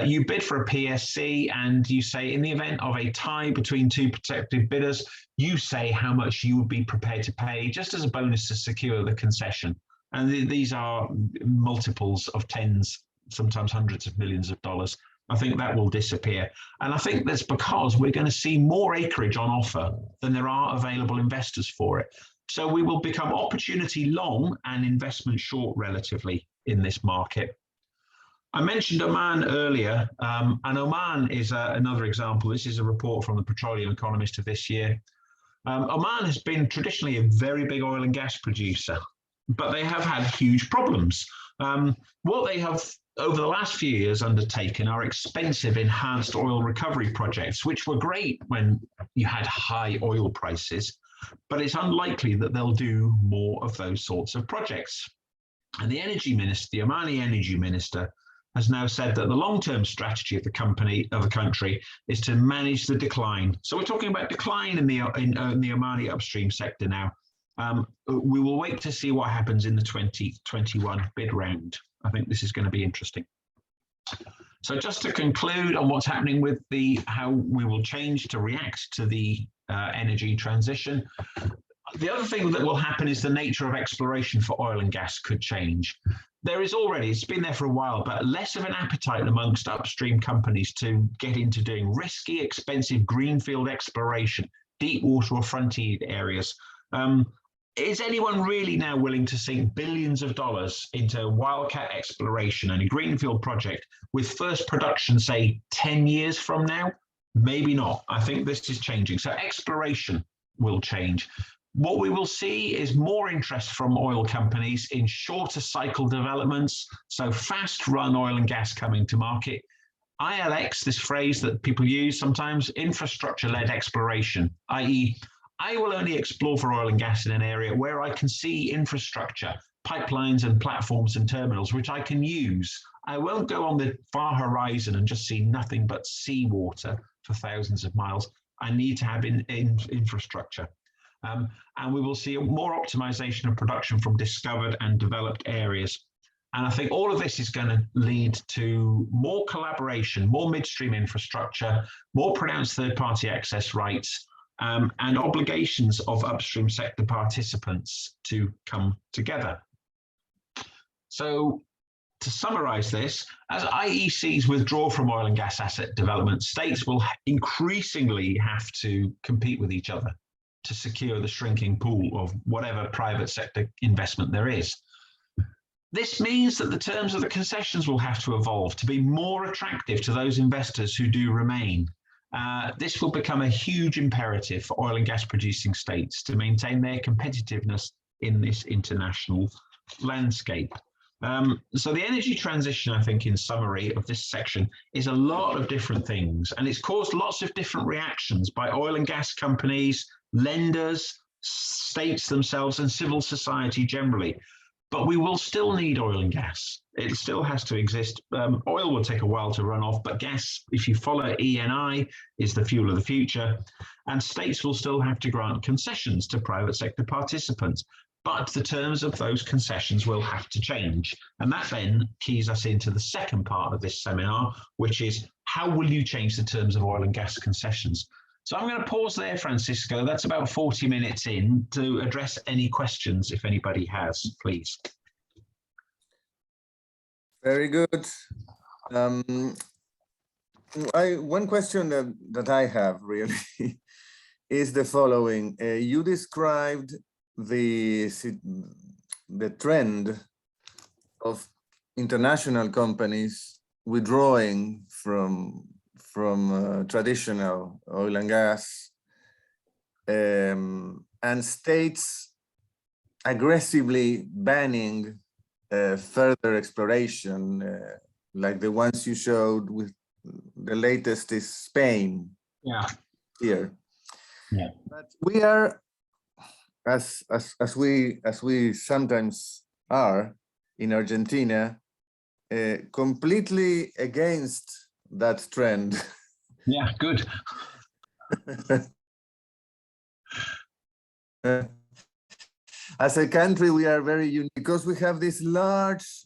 you bid for a PSC and you say, in the event of a tie between two prospective bidders, you say how much you would be prepared to pay just as a bonus to secure the concession. And these are multiples of tens, sometimes hundreds of millions of dollars. I think that will disappear. And I think that's because we're going to see more acreage on offer than there are available investors for it. So we will become opportunity long and investment short relatively in this market. I mentioned Oman earlier, and Oman is another example. This is a report from the Petroleum Economist of this year. Oman has been traditionally a very big oil and gas producer, but they have had huge problems. What they have over the last few years undertaken are expensive enhanced oil recovery projects, which were great when you had high oil prices, but it's unlikely that they'll do more of those sorts of projects. And the energy minister, the Omani energy minister, has now said that the long-term strategy of the country is to manage the decline. So we're talking about decline in the Omani upstream sector now. We will wait to see what happens in the 2021 bid round. I think this is going to be interesting. So just to conclude on what's happening with how we will change to react to the energy transition. The other thing that will happen is the nature of exploration for oil and gas could change. There is already, it's been there for a while, but less of an appetite amongst upstream companies to get into doing risky, expensive greenfield exploration, deep water or frontier areas. Is anyone really now willing to sink billions of dollars into wildcat exploration and a greenfield project with first production, say, 10 years from now? Maybe not. I think this is changing. So exploration will change. What we will see is more interest from oil companies in shorter cycle developments, so fast run oil and gas coming to market. ILX, this phrase that people use sometimes, infrastructure-led exploration, i.e., I will only explore for oil and gas in an area where I can see infrastructure, pipelines and platforms and terminals, which I can use. I won't go on the far horizon and just see nothing but seawater for thousands of miles. I need to have infrastructure. And we will see more optimization of production from discovered and developed areas. And I think all of this is going to lead to more collaboration, more midstream infrastructure, more pronounced third-party access rights, and obligations of upstream sector participants to come together. So to summarize this, as IECs withdraw from oil and gas asset development, states will increasingly have to compete with each other to secure the shrinking pool of whatever private sector investment there is. This means that the terms of the concessions will have to evolve to be more attractive to those investors who do remain. This will become a huge imperative for oil and gas producing states to maintain their competitiveness in this international landscape. So the energy transition, I think, in summary of this section, is a lot of different things, and it's caused lots of different reactions by oil and gas companies, lenders, states themselves, and civil society generally. But we will still need oil and gas. It still has to exist. Oil will take a while to run off, but gas, if you follow ENI, is the fuel of the future. And states will still have to grant concessions to private sector participants. But the terms of those concessions will have to change. And that then keys us into the second part of this seminar, which is how will you change the terms of oil and gas concessions? So I'm going to pause there, Francisco. That's about 40 minutes in to address any questions, if anybody has, please. Very good. One question that I have really is the following. You described the trend of international companies withdrawing from traditional oil and gas, and states aggressively banning further exploration, like the ones you showed with the latest is Spain. Yeah. Here. Yeah. But we are, as we sometimes are in Argentina, completely against that trend. Yeah, good. As a country, we are very unique because we have this large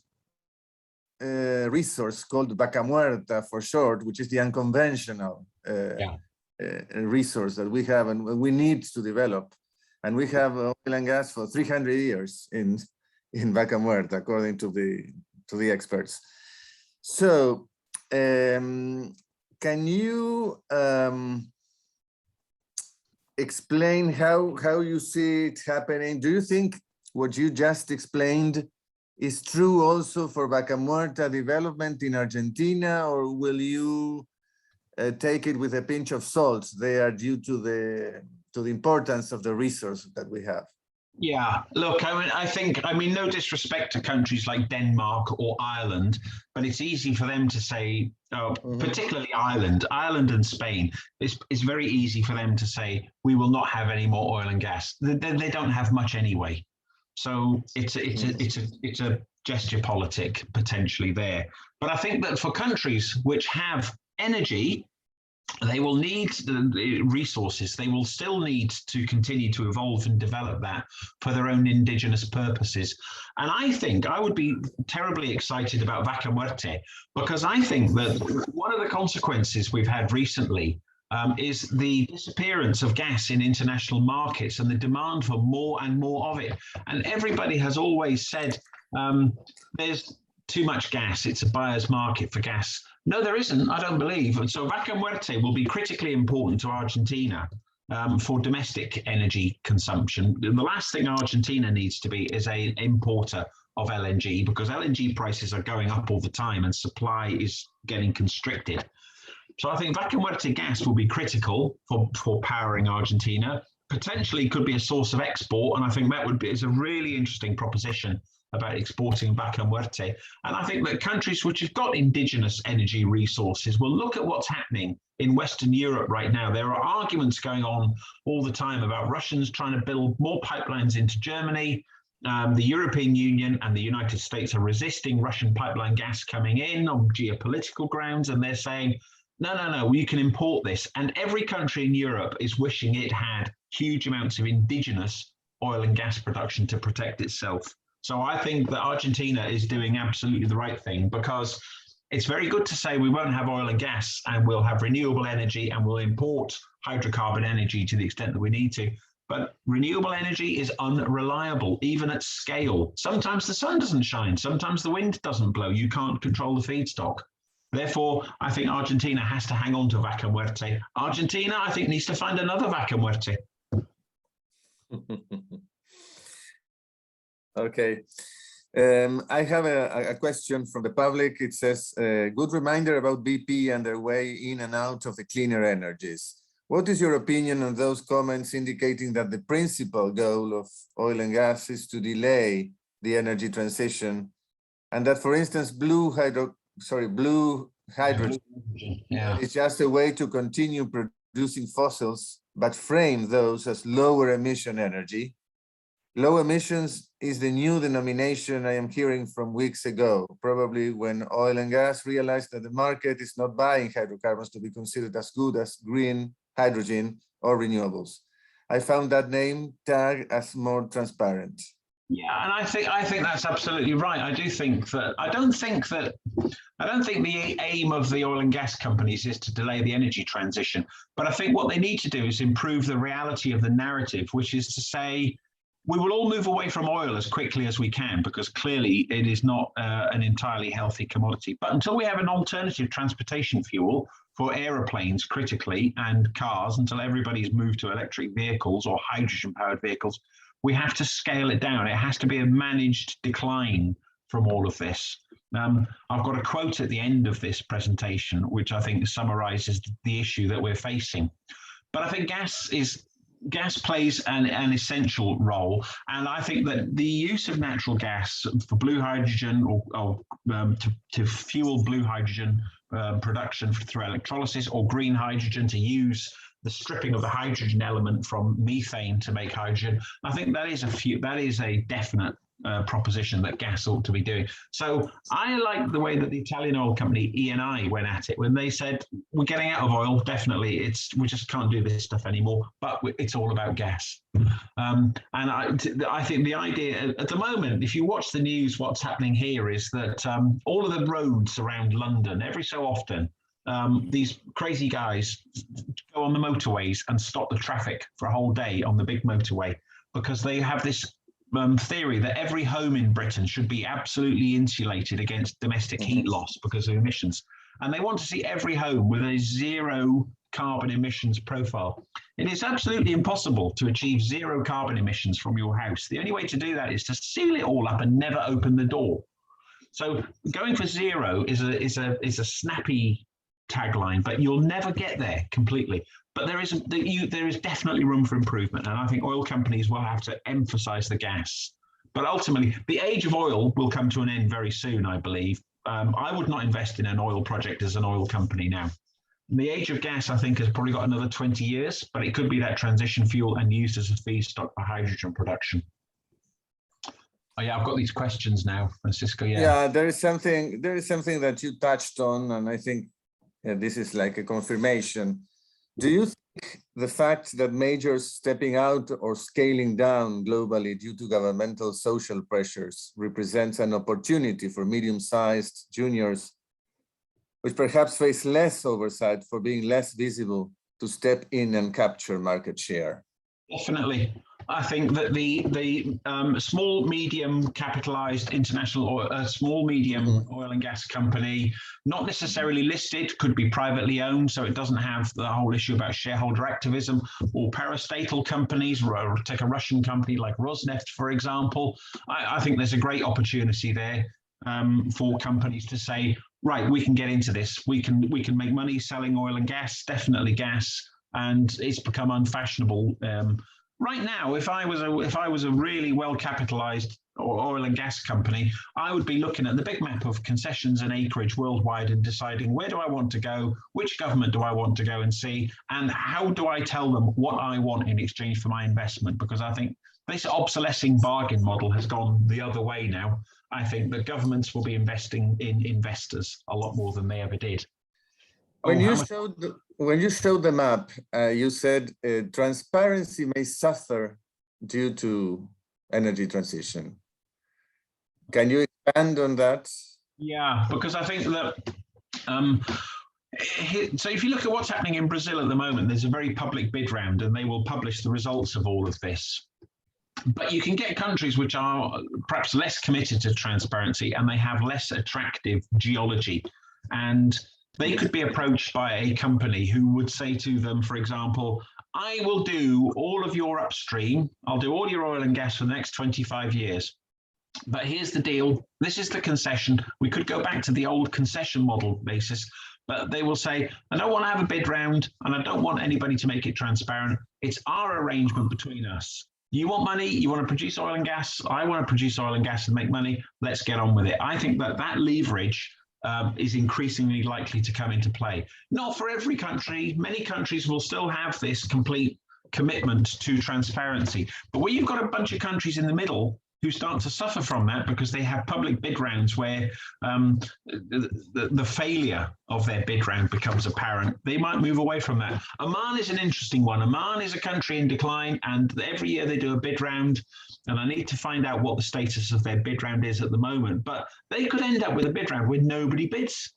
resource called Vaca Muerta for short, which is the unconventional resource that we have and we need to develop. And we have oil and gas for 300 years in Vaca Muerta, according to the experts. So, can you explain how you see it happening? Do you think what you just explained is true also for Vaca Muerta development in Argentina, or will you take it with a pinch of salt? They are due to the importance of the resource that we have. Yeah, look, I mean, no disrespect to countries like Denmark or Ireland, but it's easy for them to say, particularly Ireland and Spain, it's very easy for them to say, we will not have any more oil and gas. They don't have much anyway. So it's a gesture politic potentially there. But I think that for countries which have energy, they will need the resources. They will still need to continue to evolve and develop that for their own indigenous purposes. And I think I would be terribly excited about Vaca Muerta, because I think that one of the consequences we've had recently is the disappearance of gas in international markets and the demand for more and more of it. And everybody has always said there's too much gas, it's a buyer's market for gas. No, there isn't, I don't believe. And so Vaca Muerta will be critically important to Argentina for domestic energy consumption. The last thing Argentina needs to be is an importer of LNG, because LNG prices are going up all the time and supply is getting constricted. So I think Vaca Muerta gas will be critical for powering Argentina, potentially could be a source of export. And I think that is a really interesting proposition about exporting Vaca Muerta. And I think that countries which have got indigenous energy resources will look at what's happening in Western Europe right now. There are arguments going on all the time about Russians trying to build more pipelines into Germany. The European Union and the United States are resisting Russian pipeline gas coming in on geopolitical grounds. And they're saying, no, you can import this. And every country in Europe is wishing it had huge amounts of indigenous oil and gas production to protect itself. So I think that Argentina is doing absolutely the right thing, because it's very good to say we won't have oil and gas and we'll have renewable energy and we'll import hydrocarbon energy to the extent that we need to. But renewable energy is unreliable, even at scale. Sometimes the sun doesn't shine. Sometimes the wind doesn't blow. You can't control the feedstock. Therefore, I think Argentina has to hang on to Vaca Muerta. Argentina, I think, needs to find another Vaca Muerta. Okay. I have a question from the public. It says, good reminder about BP and their way in and out of the cleaner energies. What is your opinion on those comments indicating that the principal goal of oil and gas is to delay the energy transition, and that, for instance, blue hydrogen is just a way to continue producing fossils, but frame those as lower emission energy? Low emissions is the new denomination I am hearing from weeks ago, probably when oil and gas realized that the market is not buying hydrocarbons to be considered as good as green hydrogen or renewables. I found that name tag as more transparent. Yeah, and I think that's absolutely right. I don't think the aim of the oil and gas companies is to delay the energy transition, but I think what they need to do is improve the reality of the narrative, which is to say, we will all move away from oil as quickly as we can, because clearly it is not an entirely healthy commodity. But until we have an alternative transportation fuel for aeroplanes critically and cars, until everybody's moved to electric vehicles or hydrogen-powered vehicles, we have to scale it down. It has to be a managed decline from all of this. I've got a quote at the end of this presentation, which I think summarizes the issue that we're facing. But I think gas plays an essential role, and I think that the use of natural gas for blue hydrogen or to fuel blue hydrogen production through electrolysis, or green hydrogen to use the stripping of the hydrogen element from methane to make hydrogen. I think that is a definite proposition that gas ought to be doing. So I like the way that the Italian oil company Eni went at it when they said, we're getting out of oil, definitely, we just can't do this stuff anymore, but it's all about gas. And I think the idea at the moment, if you watch the news, what's happening here is that all of the roads around London, every so often, these crazy guys go on the motorways and stop the traffic for a whole day on the big motorway, because they have this theory that every home in Britain should be absolutely insulated against domestic heat loss because of emissions. And they want to see every home with a zero carbon emissions profile. It is absolutely impossible to achieve zero carbon emissions from your house. The only way to do that is to seal it all up and never open the door. So going for zero is a snappy tagline, but you'll never get there completely. But there is definitely room for improvement, and I think oil companies will have to emphasize the gas. But ultimately, the age of oil will come to an end very soon, I believe. I would not invest in an oil project as an oil company now. The age of gas, I think, has probably got another 20 years, but it could be that transition fuel and used as a feedstock for hydrogen production. Oh yeah, I've got these questions now, Francisco. Yeah, there is something that you touched on, and I think this is like a confirmation. Do you think the fact that majors stepping out or scaling down globally due to governmental social pressures represents an opportunity for medium-sized juniors, which perhaps face less oversight for being less visible, to step in and capture market share? Definitely. I think that the small, medium capitalized international oil, small, medium oil and gas company, not necessarily listed, could be privately owned, so it doesn't have the whole issue about shareholder activism, or parastatal companies, take a Russian company like Rosneft, for example. I think there's a great opportunity there for companies to say, right, we can get into this. We can make money selling oil and gas, definitely gas, and it's become unfashionable. Right now, if I was a really well-capitalized oil and gas company, I would be looking at the big map of concessions and acreage worldwide and deciding, where do I want to go, which government do I want to go and see, and how do I tell them what I want in exchange for my investment? Because I think this obsolescing bargain model has gone the other way now. I think that governments will be investing in investors a lot more than they ever did. When you showed the map, you said transparency may suffer due to energy transition. Can you expand on that? Yeah, because I think that, so if you look at what's happening in Brazil at the moment, there's a very public bid round and they will publish the results of all of this. But you can get countries which are perhaps less committed to transparency and they have less attractive geology. And they could be approached by a company who would say to them, for example, I will do all of your upstream. I'll do all your oil and gas for the next 25 years. But here's the deal. This is the concession. We could go back to the old concession model basis, but they will say, I don't want to have a bid round and I don't want anybody to make it transparent. It's our arrangement between us. You want money, you want to produce oil and gas, I want to produce oil and gas and make money, let's get on with it. I think that leverage is increasingly likely to come into play. Not for every country. Many countries will still have this complete commitment to transparency. But where you've got a bunch of countries in the middle who start to suffer from that because they have public bid rounds where the failure of their bid round becomes apparent, they might move away from that. Oman is an interesting one. Oman is a country in decline, and every year they do a bid round, and I need to find out what the status of their bid round is at the moment. But they could end up with a bid round where nobody bids.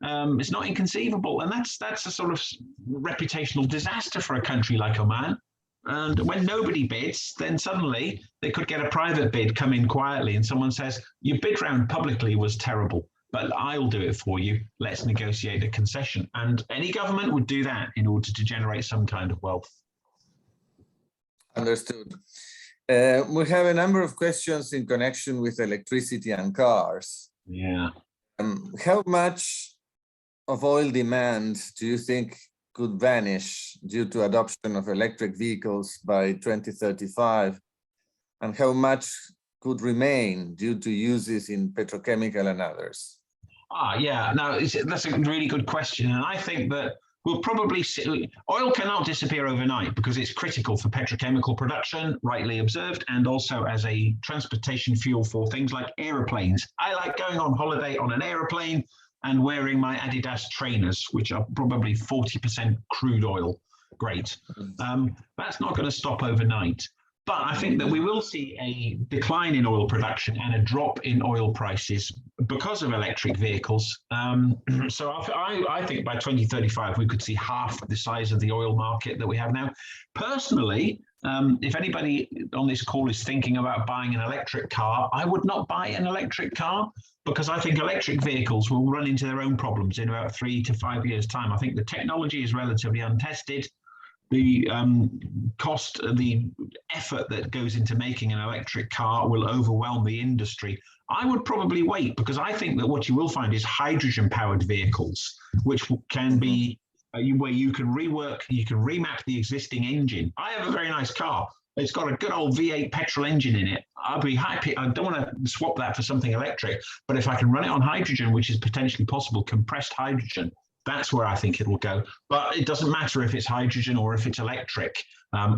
It's not inconceivable, and that's a sort of reputational disaster for a country like Oman. And when nobody bids, then suddenly they could get a private bid come in quietly and someone says, your bid round publicly was terrible, but I'll do it for you. Let's negotiate a concession. And any government would do that in order to generate some kind of wealth. Understood. We have a number of questions in connection with electricity and cars. Yeah. How much of oil demand do you think could vanish due to adoption of electric vehicles by 2035? And how much could remain due to uses in petrochemical and others? Yeah, no, that's a really good question. And I think that we'll probably see, oil cannot disappear overnight because it's critical for petrochemical production, rightly observed, and also as a transportation fuel for things like aeroplanes. I like going on holiday on an aeroplane and wearing my Adidas trainers, which are probably 40% crude oil. Great. That's not going to stop overnight. But I think that we will see a decline in oil production and a drop in oil prices because of electric vehicles. So I think by 2035, we could see half the size of the oil market that we have now. Personally, if anybody on this call is thinking about buying an electric car, I would not buy an electric car because I think electric vehicles will run into their own problems in about 3 to 5 years' time. I think the technology is relatively untested. The cost, the effort that goes into making an electric car will overwhelm the industry. I would probably wait because I think that what you will find is hydrogen-powered vehicles, which can be where you can rework, you can remap the existing engine. I have a very nice car. It's got a good old V8 petrol engine in it. I'll be happy. I don't want to swap that for something electric, but if I can run it on hydrogen, which is potentially possible, compressed hydrogen, that's where I think it will go. But it doesn't matter if it's hydrogen or if it's electric.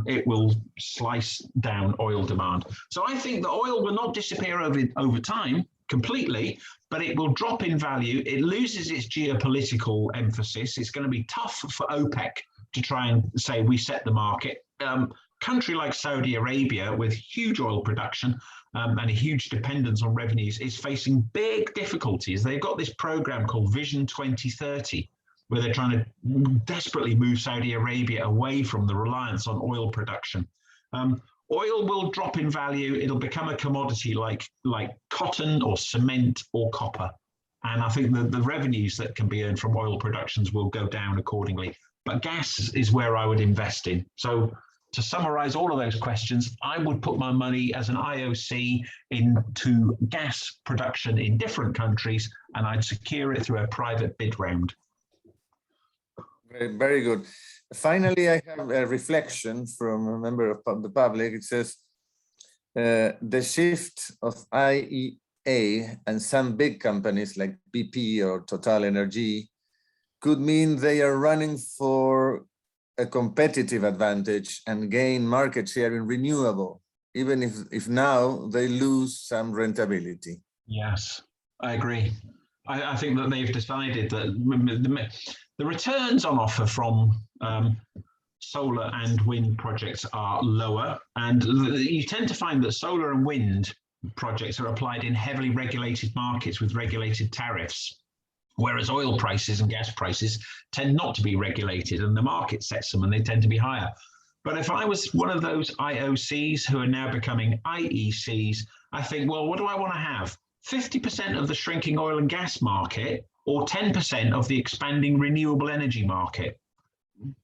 It will slice down oil demand. So I think the oil will not disappear over time completely, but it will drop in value. It loses its geopolitical emphasis. It's going to be tough for OPEC to try and say we set the market. Country like Saudi Arabia with huge oil production and a huge dependence on revenues is facing big difficulties. They've got this program called Vision 2030, where they're trying to desperately move Saudi Arabia away from the reliance on oil production. Oil will drop in value. It'll become a commodity like cotton or cement or copper. And I think the revenues that can be earned from oil productions will go down accordingly. But gas is where I would invest in. So to summarize all of those questions, I would put my money as an IOC into gas production in different countries, and I'd secure it through a private bid round. Very, very good. Finally, I have a reflection from a member of the public. It says, the shift of IEA and some big companies like BP or Total Energy could mean they are running for a competitive advantage and gain market share in renewable, even if now they lose some rentability. Yes, I agree. I think that they've decided that the returns on offer from solar and wind projects are lower, and you tend to find that solar and wind projects are applied in heavily regulated markets with regulated tariffs, whereas oil prices and gas prices tend not to be regulated, and the market sets them and they tend to be higher. But if I was one of those IOCs who are now becoming IECs, I think, well, what do I want to have? 50% of the shrinking oil and gas market or 10% of the expanding renewable energy market?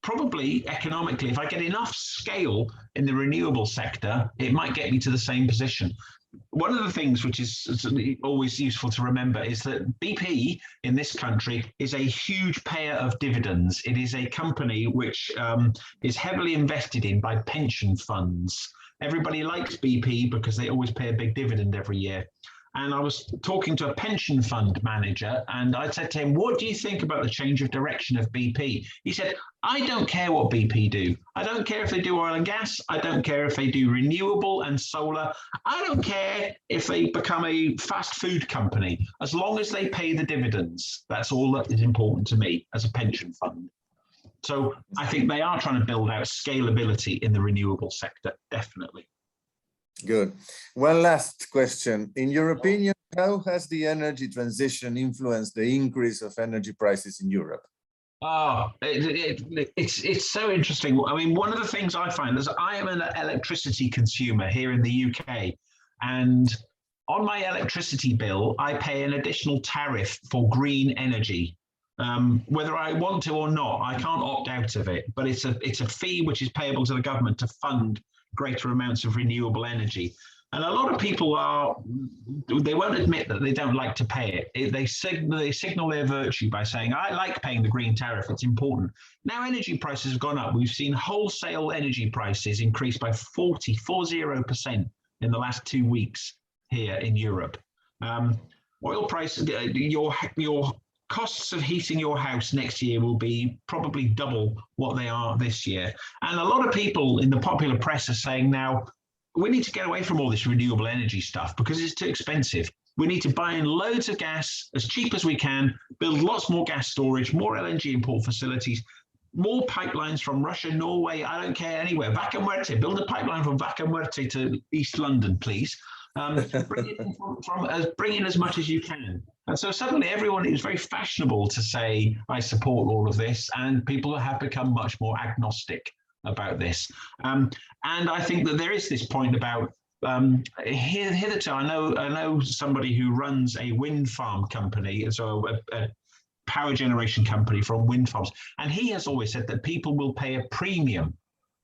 Probably economically, if I get enough scale in the renewable sector, it might get me to the same position. One of the things which is always useful to remember is that BP in this country is a huge payer of dividends. It is a company which is heavily invested in by pension funds. Everybody likes BP because they always pay a big dividend every year. And I was talking to a pension fund manager and I said to him, what do you think about the change of direction of BP? He said, I don't care what BP do. I don't care if they do oil and gas. I don't care if they do renewable and solar. I don't care if they become a fast food company. As long as they pay the dividends, that's all that is important to me as a pension fund. So I think they are trying to build out scalability in the renewable sector, definitely. Good. One last question. In your opinion, how has the energy transition influenced the increase of energy prices in Europe? It's so interesting. I mean, one of the things I find is I am an electricity consumer here in the UK, and on my electricity bill, I pay an additional tariff for green energy. Whether I want to or not, I can't opt out of it, but it's a fee which is payable to the government to fund greater amounts of renewable energy. And a lot of people they won't admit that they don't like to pay it. They signal their virtue by saying, I like paying the green tariff, it's important. Now energy prices have gone up. We've seen wholesale energy prices increase by 40% in the last 2 weeks here in Europe. Oil prices, your costs of heating your house next year will be probably double what they are this year. And a lot of people in the popular press are saying now, we need to get away from all this renewable energy stuff because it's too expensive. We need to buy in loads of gas as cheap as we can, build lots more gas storage, more LNG import facilities, more pipelines from Russia, Norway, I don't care, anywhere. Vaca Muerta, build a pipeline from Vaca Muerta to East London, please. Bring in as much as you can. And so suddenly everyone is very fashionable to say, I support all of this, and people have become much more agnostic about this. And I think that there is this point about hitherto, I know somebody who runs a wind farm company, so a power generation company from wind farms, and he has always said that people will pay a premium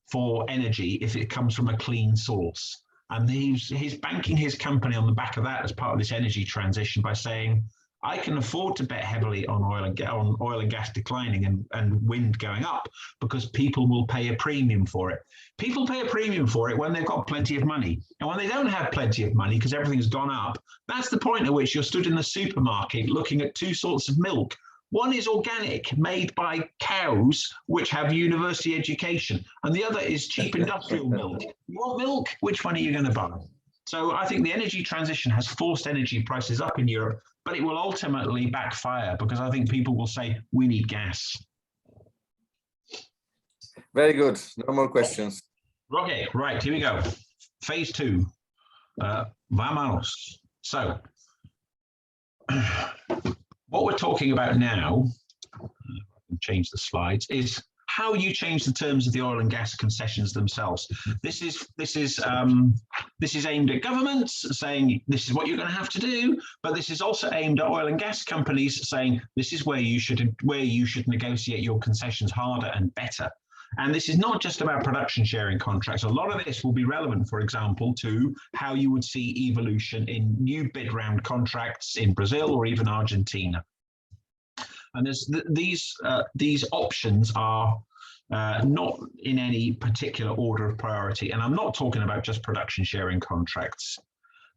for energy if it comes from a clean source. And he's banking his company on the back of that as part of this energy transition by saying, I can afford to bet heavily on oil and gas declining and wind going up because people will pay a premium for it. People pay a premium for it when they've got plenty of money. And when they don't have plenty of money because everything's gone up, that's the point at which you're stood in the supermarket looking at two sorts of milk. One is organic, made by cows, which have university education, and the other is cheap industrial milk. You want milk? Which one are you going to buy? So I think the energy transition has forced energy prices up in Europe, but it will ultimately backfire because I think people will say, we need gas. Very good. No more questions. Okay, right, here we go. Phase 2. Vámonos. So, what we're talking about now, change the slides, is how you change the terms of the oil and gas concessions themselves. This is aimed at governments saying this is what you're going to have to do, but this is also aimed at oil and gas companies saying this is where you should negotiate your concessions harder and better. And this is not just about production sharing contracts. A lot of this will be relevant, for example, to how you would see evolution in new bid round contracts in Brazil or even Argentina. And there's these options are not in any particular order of priority. And I'm not talking about just production sharing contracts,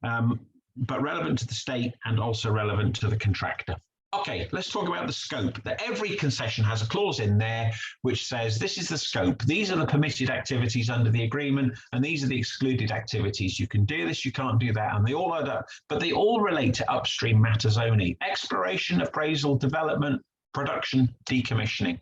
but relevant to the state and also relevant to the contractor. Okay, let's talk about the scope. That every concession has a clause in there which says this is the scope. These are the permitted activities under the agreement, and these are the excluded activities. You can do this, you can't do that, and they all add up. But they all relate to upstream matters only: exploration, appraisal, development, production, decommissioning.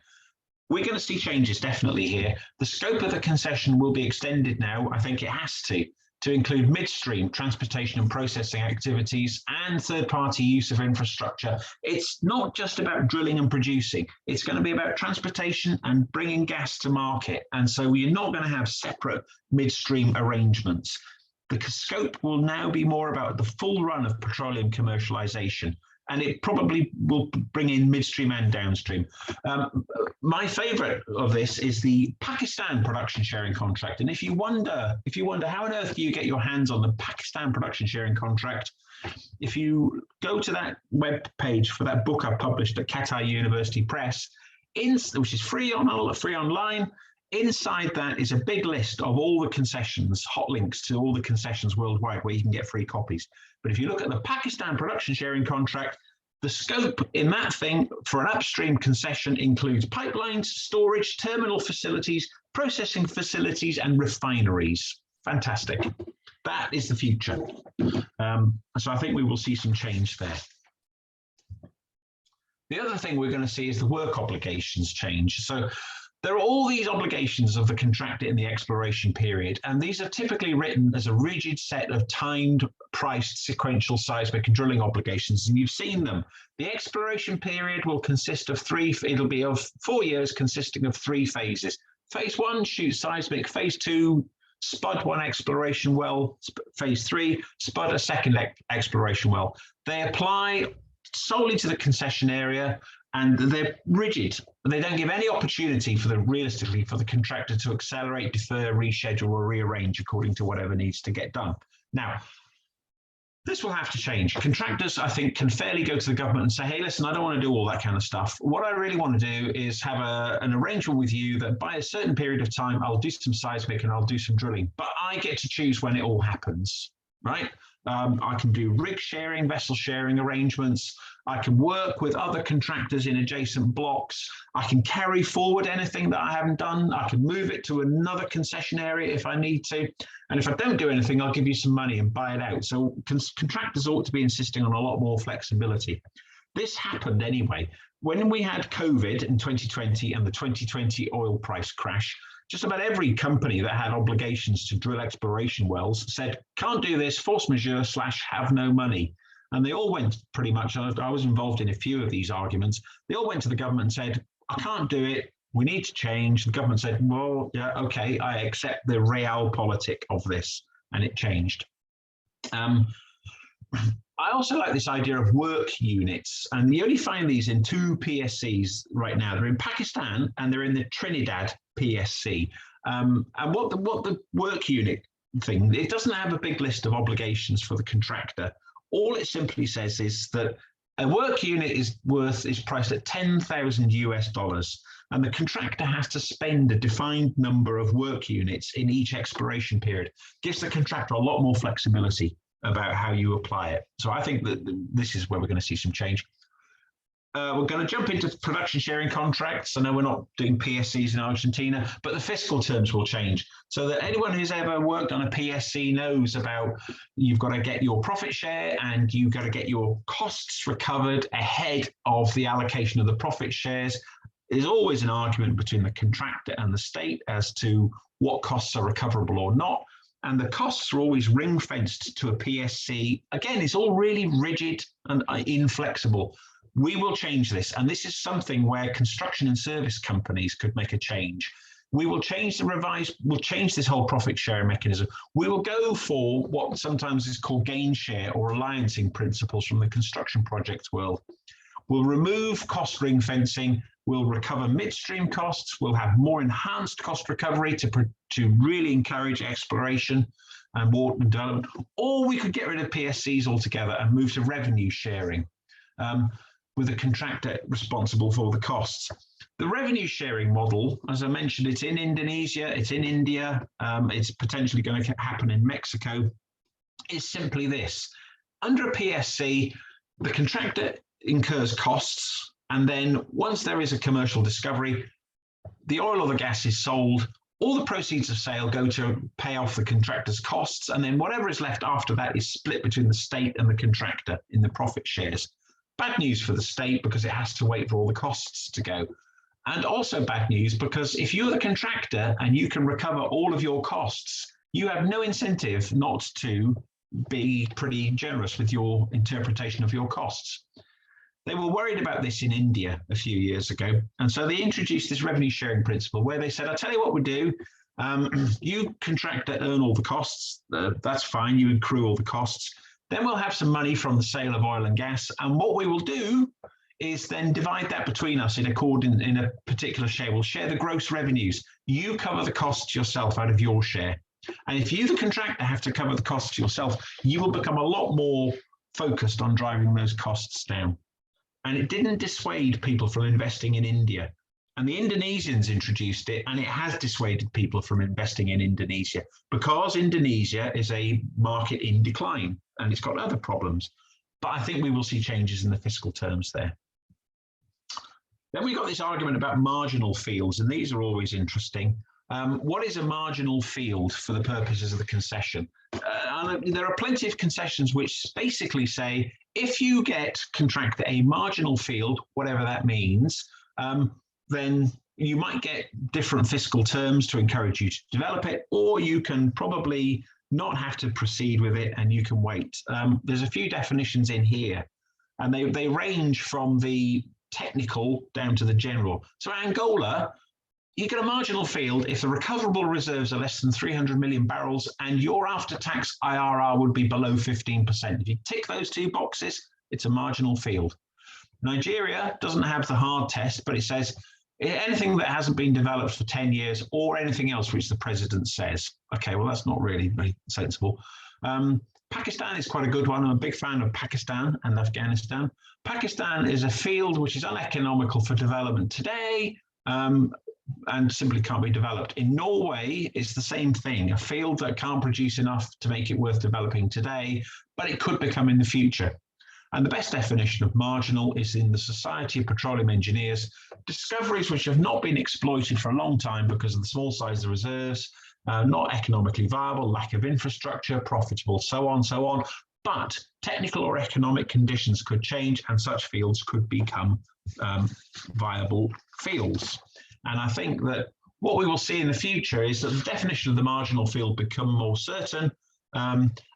We're going to see changes definitely here. The scope of the concession will be extended now. I think it has to include midstream transportation and processing activities and third-party use of infrastructure. It's not just about drilling and producing. It's going to be about transportation and bringing gas to market. And so we're not going to have separate midstream arrangements. The scope will now be more about the full run of petroleum commercialization. And it probably will bring in midstream and downstream. My favorite of this is the Pakistan production sharing contract. And if you wonder how on earth do you get your hands on the Pakistan production sharing contract, if you go to that web page for that book I published at Qatar University Press, which is free online, inside that is a big list of all the concessions, hot links to all the concessions worldwide where you can get free copies. But if you look at the Pakistan production sharing contract, the scope in that thing for an upstream concession includes pipelines, storage, terminal facilities, processing facilities, and refineries. Fantastic. That is the future. So I think we will see some change there. The other thing we're going to see is the work obligations change. So there are all these obligations of the contractor in the exploration period, and these are typically written as a rigid set of timed, priced, sequential seismic and drilling obligations, and you've seen them. The exploration period will consist of it'll be of 4 years consisting of 3 phases. Phase 1, shoot seismic. Phase 2, spud 1 exploration well. Phase 3, spud a second exploration well. They apply solely to the concession area, and they're rigid. They don't give any opportunity realistically for the contractor to accelerate, defer, reschedule, or rearrange according to whatever needs to get done. Now, this will have to change. Contractors, I think, can fairly go to the government and say, hey, listen, I don't want to do all that kind of stuff. What I really want to do is have an arrangement with you that by a certain period of time, I'll do some seismic and I'll do some drilling, but I get to choose when it all happens, right? I can do rig sharing, vessel sharing arrangements. I can work with other contractors in adjacent blocks. I can carry forward anything that I haven't done. I can move it to another concession area if I need to. And if I don't do anything, I'll give you some money and buy it out. So contractors ought to be insisting on a lot more flexibility. This happened anyway. When we had COVID in 2020 and the 2020 oil price crash, just about every company that had obligations to drill exploration wells said, can't do this, force majeure / have no money. And they all went pretty much, I was involved in a few of these arguments. They all went to the government and said, I can't do it. We need to change. The government said, well, yeah, okay, I accept the realpolitik of this. And it changed. I also like this idea of work units, and you only find these in 2 PSCs right now. They're in Pakistan and they're in the Trinidad PSC. And what the work unit thing, it doesn't have a big list of obligations for the contractor. All it simply says is that a work unit is priced at $10,000 US, and the contractor has to spend a defined number of work units in each exploration period. Gives the contractor a lot more flexibility about how you apply it. So I think that this is where we're going to see some change. We're going to jump into production sharing contracts. I know we're not doing PSCs in Argentina, but the fiscal terms will change. So that anyone who's ever worked on a PSC knows about, you've got to get your profit share and you've got to get your costs recovered ahead of the allocation of the profit shares. There's always an argument between the contractor and the state as to what costs are recoverable or not. And the costs are always ring-fenced to a PSC. Again, it's all really rigid and inflexible. We will change this, and this is something where construction and service companies could make a change. We will change we'll change this whole profit sharing mechanism. We will go for what sometimes is called gain share or alliancing principles from the construction projects world. We'll remove cost ring fencing. We'll recover midstream costs. We'll have more enhanced cost recovery to really encourage exploration and water development. Or we could get rid of PSCs altogether and move to revenue sharing with a contractor responsible for the costs. The revenue sharing model, as I mentioned, it's in Indonesia, it's in India, it's potentially going to happen in Mexico, is simply this. Under a PSC, the contractor incurs costs, and then once there is a commercial discovery, the oil or the gas is sold, all the proceeds of sale go to pay off the contractor's costs, and then whatever is left after that is split between the state and the contractor in the profit shares. Bad news for the state because it has to wait for all the costs to go. And also bad news because if you're the contractor and you can recover all of your costs, you have no incentive not to be pretty generous with your interpretation of your costs. They were worried about this in India a few years ago. And so they introduced this revenue sharing principle where they said, I'll tell you what we do. You contractor earn all the costs. That's fine. You accrue all the costs. Then we'll have some money from the sale of oil and gas. And what we will do is then divide that between us in a particular share. We'll share the gross revenues. You cover the costs yourself out of your share. And if you, the contractor, have to cover the costs yourself, you will become a lot more focused on driving those costs down. And it didn't dissuade people from investing in India. And the Indonesians introduced it, and it has dissuaded people from investing in Indonesia because Indonesia is a market in decline and it's got other problems. But I think we will see changes in the fiscal terms there. Then we got this argument about marginal fields, and these are always interesting. What is a marginal field for the purposes of the concession? There are plenty of concessions which basically say, if you get contractor a marginal field, whatever that means, then you might get different fiscal terms to encourage you to develop it, or you can probably not have to proceed with it and you can wait. There's a few definitions in here, and they range from the technical down to the general. So Angola, you get a marginal field if the recoverable reserves are less than 300 million barrels and your after-tax IRR would be below 15%. If you tick those 2 boxes, it's a marginal field. Nigeria doesn't have the hard test, but it says anything that hasn't been developed for 10 years or anything else which the president says. Okay, well, that's not really very sensible. Pakistan is quite a good one. I'm a big fan of Pakistan and Afghanistan. Pakistan is a field which is uneconomical for development today. and simply can't be developed. In Norway, it's the same thing, a field that can't produce enough to make it worth developing today, but it could become in the future. And the best definition of marginal is in the Society of Petroleum Engineers, discoveries which have not been exploited for a long time because of the small size of the reserves, not economically viable, lack of infrastructure, profitable, so on, but technical or economic conditions could change and such fields could become viable fields. And I think that what we will see in the future is that the definition of the marginal field become more certain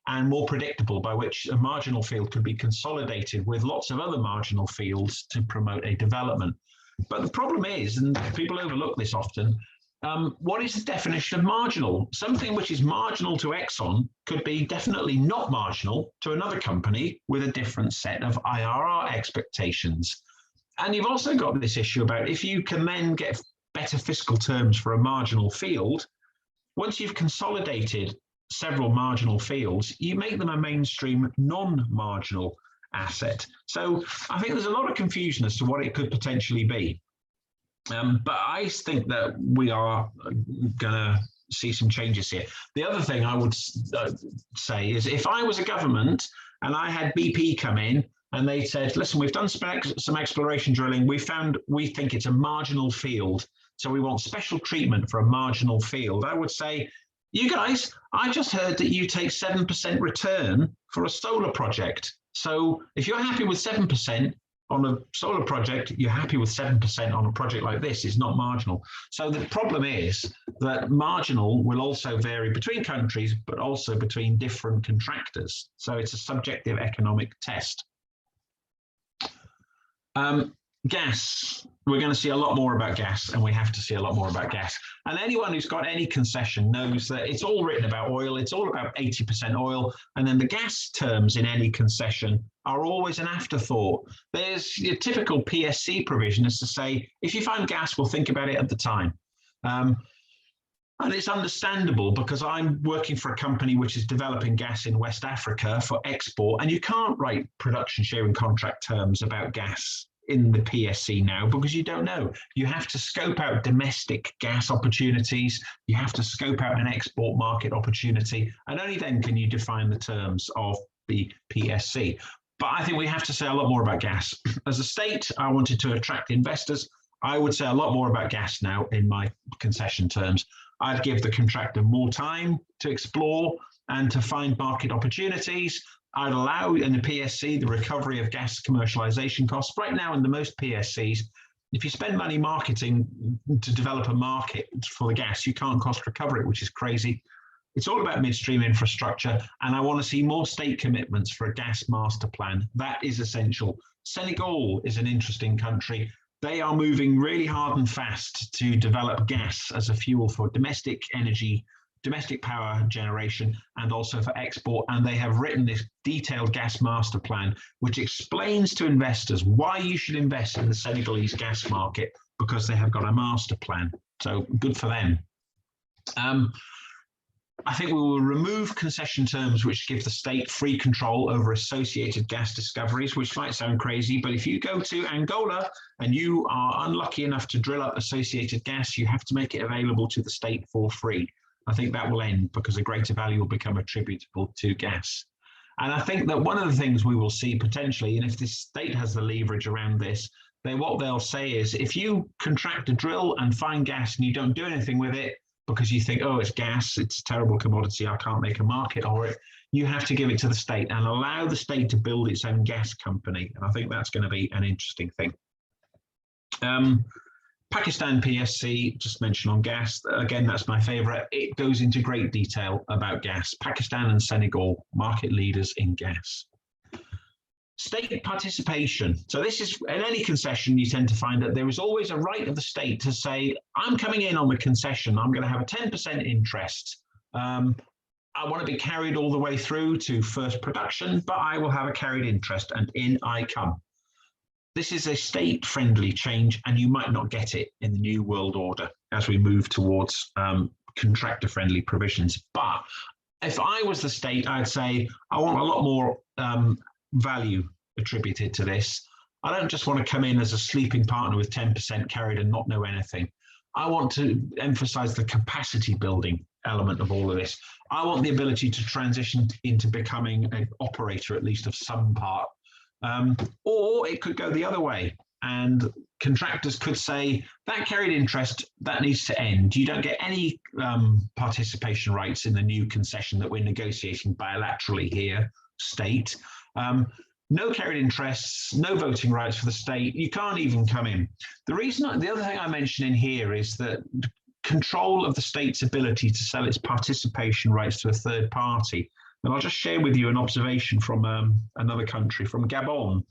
and more predictable, by which a marginal field could be consolidated with lots of other marginal fields to promote a development. But the problem is, and people overlook this often, what is the definition of marginal? Something which is marginal to Exxon could be definitely not marginal to another company with a different set of IRR expectations. And you've also got this issue about if you can then get better fiscal terms for a marginal field, once you've consolidated several marginal fields, you make them a mainstream non-marginal asset. So I think there's a lot of confusion as to what it could potentially be. But I think that we are going to see some changes here. The other thing I would say is if I was a government and I had BP come in and they said, listen, we've done some exploration drilling, we think it's a marginal field, so we want special treatment for a marginal field, I would say, you guys, I just heard that you take 7% return for a solar project. So if you're happy with 7% on a solar project, you're happy with 7% on a project like this. It's not marginal. So the problem is that marginal will also vary between countries, but also between different contractors. So it's a subjective economic test. Gas. We're going to see a lot more about gas, and we have to see a lot more about gas. And anyone who's got any concession knows that it's all written about oil. It's all about 80% oil. And then the gas terms in any concession are always an afterthought. There's your typical PSC provision is to say, if you find gas, we'll think about it at the time. And it's understandable because I'm working for a company which is developing gas in West Africa for export, and you can't write production sharing contract terms about gas in the PSC now because you don't know. You have to scope out domestic gas opportunities, you have to scope out an export market opportunity, and only then can you define the terms of the PSC. But I think we have to say a lot more about gas. As a state, I wanted to attract investors. I would say a lot more about gas now in my concession terms. I'd give the contractor more time to explore and to find market opportunities. I'd allow in the PSC the recovery of gas commercialization costs. Right now in the most PSCs, if you spend money marketing to develop a market for the gas, you can't cost recover it, which is crazy. It's all about midstream infrastructure, and I want to see more state commitments for a gas master plan. That is essential. Senegal is an interesting country. They are moving really hard and fast to develop gas as a fuel for domestic energy, domestic power generation, and also for export. And they have written this detailed gas master plan, which explains to investors why you should invest in the Senegalese gas market, because they have got a master plan. So good for them. I think we will remove concession terms which give the state free control over associated gas discoveries, which might sound crazy, but if you go to Angola and you are unlucky enough to drill up associated gas, you have to make it available to the state for free. I think that will end because a greater value will become attributable to gas. And I think that one of the things we will see potentially, and if the state has the leverage around this, what they'll say is if you contract a drill and find gas and you don't do anything with it because you think, oh, it's gas, it's a terrible commodity, I can't make a market for it, you have to give it to the state and allow the state to build its own gas company. And I think that's going to be an interesting thing. Pakistan PSC, just mentioned on gas, again, that's my favorite. It goes into great detail about gas. Pakistan and Senegal, market leaders in gas. State participation. So this is, in any concession, you tend to find that there is always a right of the state to say, I'm coming in on the concession, I'm going to have a 10% interest. I want to be carried all the way through to first production, but I will have a carried interest, and in I come. This is a state-friendly change, and you might not get it in the new world order as we move towards contractor-friendly provisions. But if I was the state, I'd say I want a lot more value attributed to this. I don't just want to come in as a sleeping partner with 10% carried and not know anything. I want to emphasize the capacity building element of all of this. I want the ability to transition into becoming an operator, at least of some part. Or it could go the other way. And contractors could say that carried interest, that needs to end. You don't get any participation rights in the new concession that we're negotiating bilaterally here, state. No carried interests, no voting rights for the state. You can't even come in. The other thing I mention in here is that control of the state's ability to sell its participation rights to a third party. And I'll just share with you an observation from another country, from Gabon.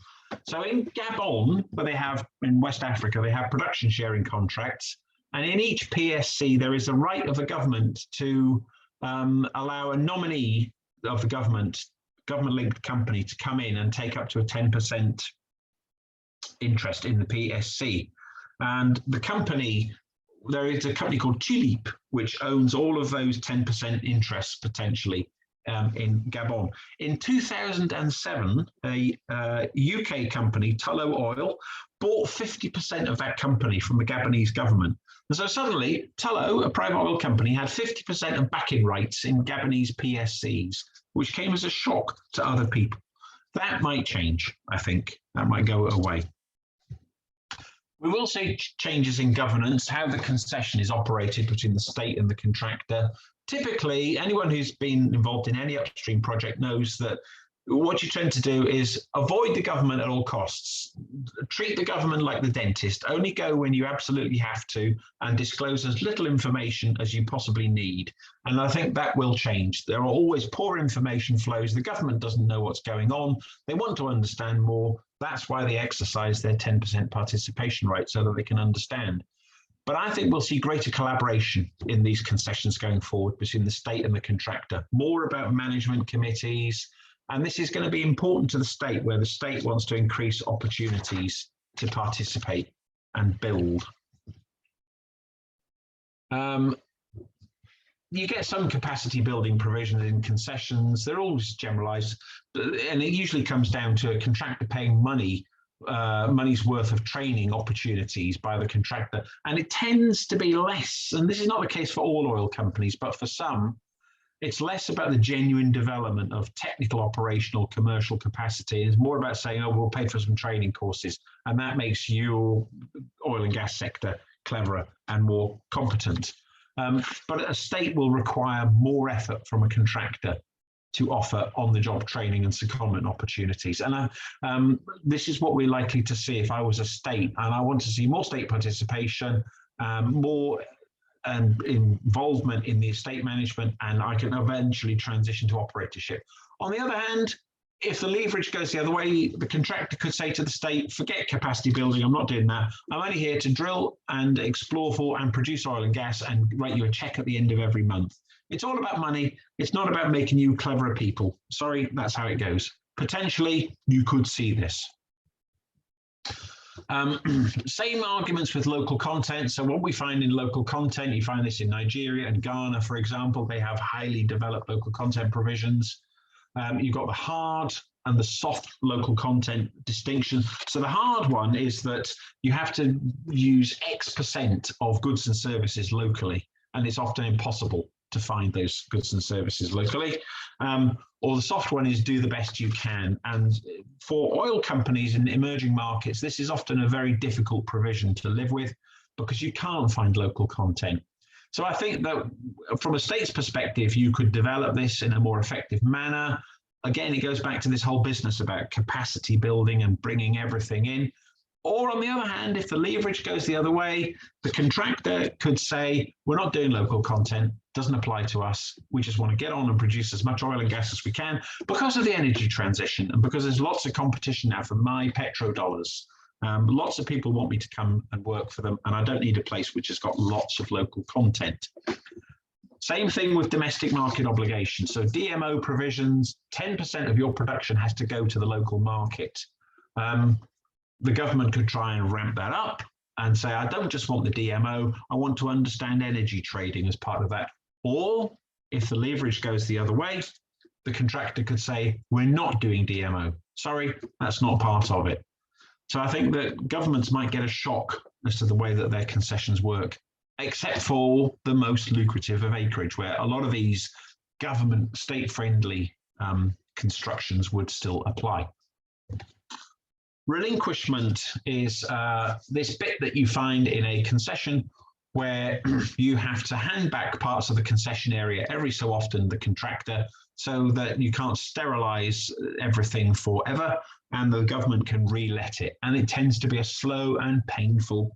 So in Gabon, where they have, in West Africa, they have production sharing contracts. And in each PSC, there is a right of the government to allow a nominee of the government-linked company to come in and take up to a 10% interest in the PSC. And the company, there is a company called Tulip, which owns all of those 10% interests potentially in Gabon. In 2007, a UK company, Tullow Oil, bought 50% of that company from the Gabonese government. And so suddenly, Tullow, a private oil company, had 50% of backing rights in Gabonese PSCs, which came as a shock to other people. That might change, I think. That might go away. We will see changes in governance, how the concession is operated between the state and the contractor. Typically, anyone who's been involved in any upstream project knows that what you tend to do is avoid the government at all costs. Treat the government like the dentist. Only go when you absolutely have to, and disclose as little information as you possibly need. And I think that will change. There are always poor information flows. The government doesn't know what's going on. They want to understand more. That's why they exercise their 10% participation right, so that they can understand. But I think we'll see greater collaboration in these concessions going forward between the state and the contractor, more about management committees. And this is going to be important to the state, where the state wants to increase opportunities to participate and build. You get some capacity building provisions in concessions. They're always generalized, and it usually comes down to a contractor paying money's worth of training opportunities by the contractor. And it tends to be less, and this is not the case for all oil companies, but for some, it's less about the genuine development of technical, operational, commercial capacity. It's more about saying, oh, we'll pay for some training courses, and that makes your oil and gas sector cleverer and more competent. But a state will require more effort from a contractor to offer on-the-job training and secondment opportunities. And this is what we're likely to see if I was a state, and I want to see more state participation, more involvement in the estate management, and I can eventually transition to operatorship. On the other hand, if the leverage goes the other way, the contractor could say to the state, forget capacity building, I'm not doing that. I'm only here to drill and explore for and produce oil and gas and write you a check at the end of every month. It's all about money. It's not about making you cleverer people. Sorry, that's how it goes. Potentially, you could see this. Same arguments with local content. So what we find in local content, you find this in Nigeria and Ghana, for example. They have highly developed local content provisions. You've got the hard and the soft local content distinction. So the hard one is that you have to use X% of goods and services locally, and it's often impossible to find those goods and services locally. Or the soft one is do the best you can. And for oil companies in emerging markets, this is often a very difficult provision to live with because you can't find local content. So I think that from a state's perspective, you could develop this in a more effective manner. Again, it goes back to this whole business about capacity building and bringing everything in. Or on the other hand, if the leverage goes the other way, the contractor could say, we're not doing local content, doesn't apply to us. We just want to get on and produce as much oil and gas as we can because of the energy transition and because there's lots of competition now for my petrodollars. Lots of people want me to come and work for them, and I don't need a place which has got lots of local content. Same thing with domestic market obligations. So DMO provisions, 10% of your production has to go to the local market. The government could try and ramp that up and say, I don't just want the DMO, I want to understand energy trading as part of that. Or if the leverage goes the other way, the contractor could say, we're not doing DMO. Sorry, that's not part of it. So I think that governments might get a shock as to the way that their concessions work. except for the most lucrative of acreage, where a lot of these government state-friendly constructions would still apply. Relinquishment is this bit that you find in a concession where you have to hand back parts of the concession area every so often, the contractor, so that you can't sterilize everything forever and the government can re-let it. And it tends to be a slow and painful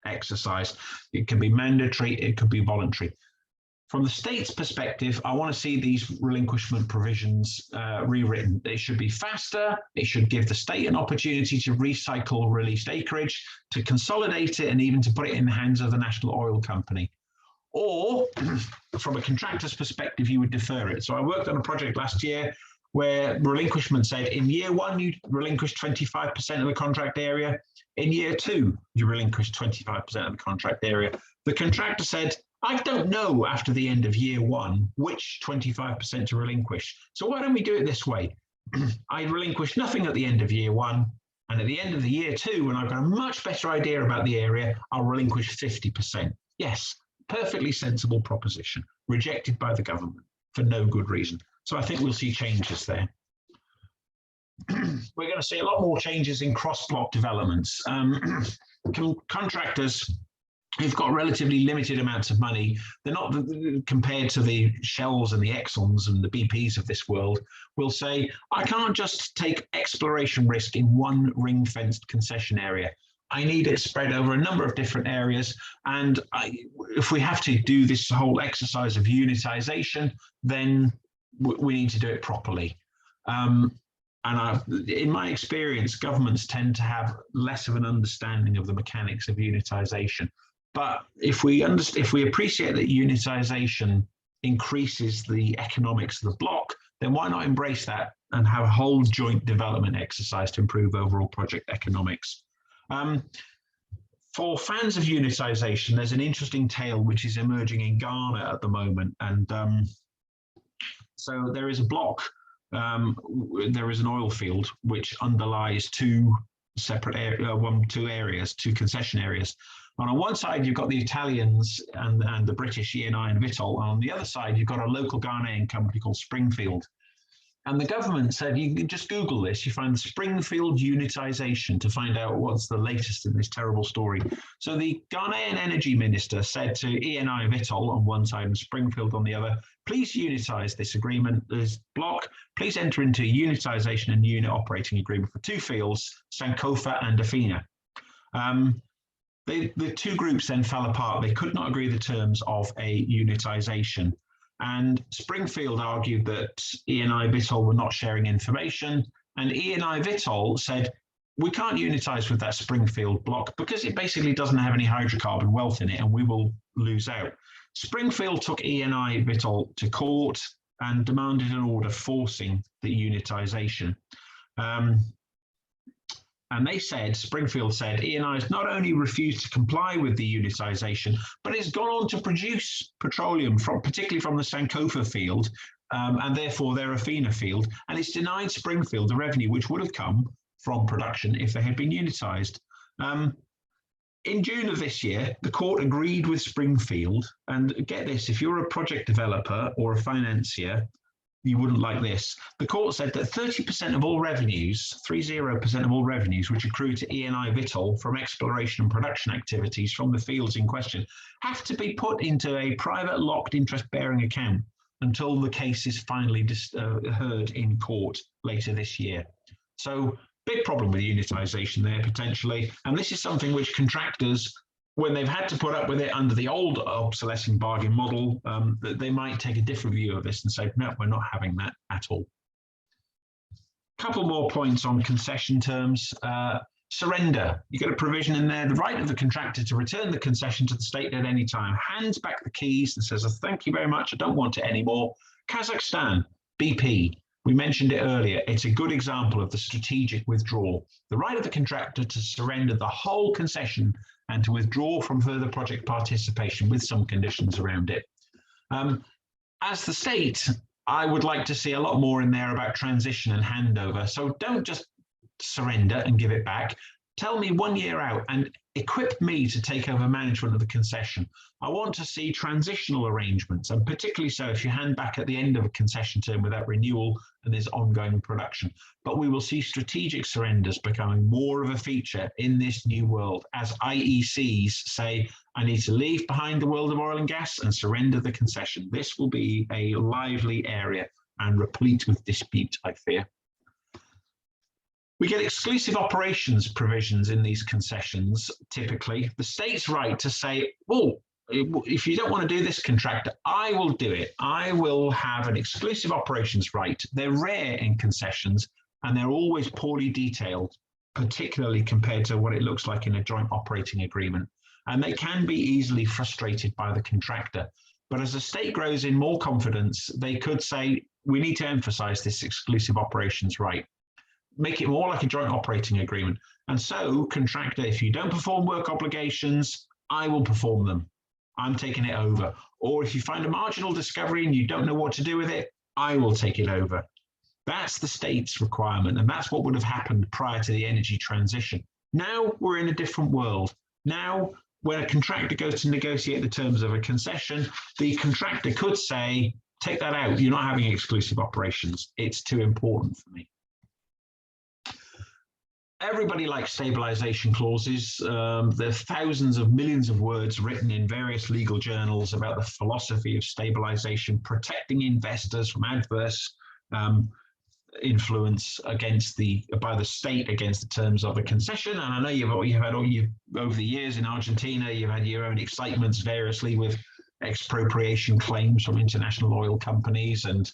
exercise. It can be mandatory, it could be voluntary. From the state's perspective, I want to see these relinquishment provisions rewritten. It should be faster. It should give the state an opportunity to recycle released acreage, to consolidate it, and even to put it in the hands of the national oil company. Or, from a contractor's perspective, you would defer it. So I worked on a project last year where relinquishment said in year one, you relinquish 25% of the contract area. In year two, you relinquish 25% of the contract area. The contractor said, I don't know after the end of year one which 25% to relinquish. So why don't we do it this way? I relinquish nothing at the end of year one, and at the end of the year two, when I've got a much better idea about the area, I'll relinquish 50%. Yes, perfectly sensible proposition, rejected by the government for no good reason. So I think we'll see changes there. We're going to see a lot more changes in cross-block developments. Contractors who've got relatively limited amounts of money, they're not compared to the Shells and the Exxons and the BPs of this world, will say, I can't just take exploration risk in one ring-fenced concession area. I need it spread over a number of different areas. And if we have to do this whole exercise of unitization, then we need to do it properly. In my experience, governments tend to have less of an understanding of the mechanics of unitization. But if we appreciate that unitization increases the economics of the block, then why not embrace that and have a whole joint development exercise to improve overall project economics? For fans of unitization, there's an interesting tale which is emerging in Ghana at the moment. And so there is a block, there is an oil field which underlies two separate areas, two concession areas. And on one side, you've got the Italians and the British, Eni and Vitol. And on the other side, you've got a local Ghanaian company called Springfield. And the government said, you can just Google this, you find Springfield unitization to find out what's the latest in this terrible story. So the Ghanaian energy minister said to Eni and Vitol on one side and Springfield on the other, please unitize this agreement, this block, please enter into a unitization and unit operating agreement for two fields, Sankofa and Afina. The two groups then fell apart. They could not agree the terms of a unitization. And Springfield argued that Eni Vitol were not sharing information. And Eni Vitol said, we can't unitize with that Springfield block because it basically doesn't have any hydrocarbon wealth in it and we will lose out. Springfield took Eni Vitol to court and demanded an order forcing the unitization. And they said, Springfield said, Eni has not only refused to comply with the unitization, but it's gone on to produce petroleum, particularly from the Sankofa field, and therefore their Afina field, and it's denied Springfield the revenue which would have come from production if they had been unitized. In June of this year, the court agreed with Springfield, and get this, if you're a project developer or a financier, you wouldn't like this. The court said that 30% of all revenues, 30% of all revenues, which accrue to Eni Vitol from exploration and production activities from the fields in question, have to be put into a private locked interest-bearing account until the case is finally heard in court later this year. So big problem with unitization there potentially. And this is something which contractors, when they've had to put up with it under the old obsolescing bargain model, that they might take a different view of this and say, no, we're not having that at all. Couple more points on concession terms. Surrender. You get a provision in there, the right of the contractor to return the concession to the state at any time, hands back the keys and says, thank you very much, I don't want it anymore. Kazakhstan, BP. We mentioned it earlier. It's a good example of the strategic withdrawal. The right of the contractor to surrender the whole concession and to withdraw from further project participation with some conditions around it. As the state, I would like to see a lot more in there about transition and handover. So don't just surrender and give it back. tell me 1 year out and equip me to take over management of the concession. I want to see transitional arrangements, and particularly so if you hand back at the end of a concession term without renewal and there's ongoing production. But we will see strategic surrenders becoming more of a feature in this new world as IECs say, I need to leave behind the world of oil and gas and surrender the concession. This will be a lively area and replete with dispute, I fear. We get exclusive operations provisions in these concessions, typically. The state's right to say, oh, if you don't want to do this, contractor, I will do it. I will have an exclusive operations right. They're rare in concessions, and they're always poorly detailed, particularly compared to what it looks like in a joint operating agreement. And they can be easily frustrated by the contractor. But as the state grows in more confidence, they could say, we need to emphasize this exclusive operations right. Make it more like a joint operating agreement. And so, contractor, if you don't perform work obligations, I will perform them. I'm taking it over. Or if you find a marginal discovery and you don't know what to do with it, I will take it over. That's the state's requirement, and that's what would have happened prior to the energy transition. Now we're in a different world. Now, when a contractor goes to negotiate the terms of a concession, the contractor could say, take that out. You're not having exclusive operations. It's too important for me. Everybody likes stabilization clauses. There are thousands of millions of words written in various legal journals about the philosophy of stabilization, protecting investors from adverse influence by the state against the terms of a concession. And I know you've had over the years in Argentina, you've had your own excitements variously with expropriation claims from international oil companies, and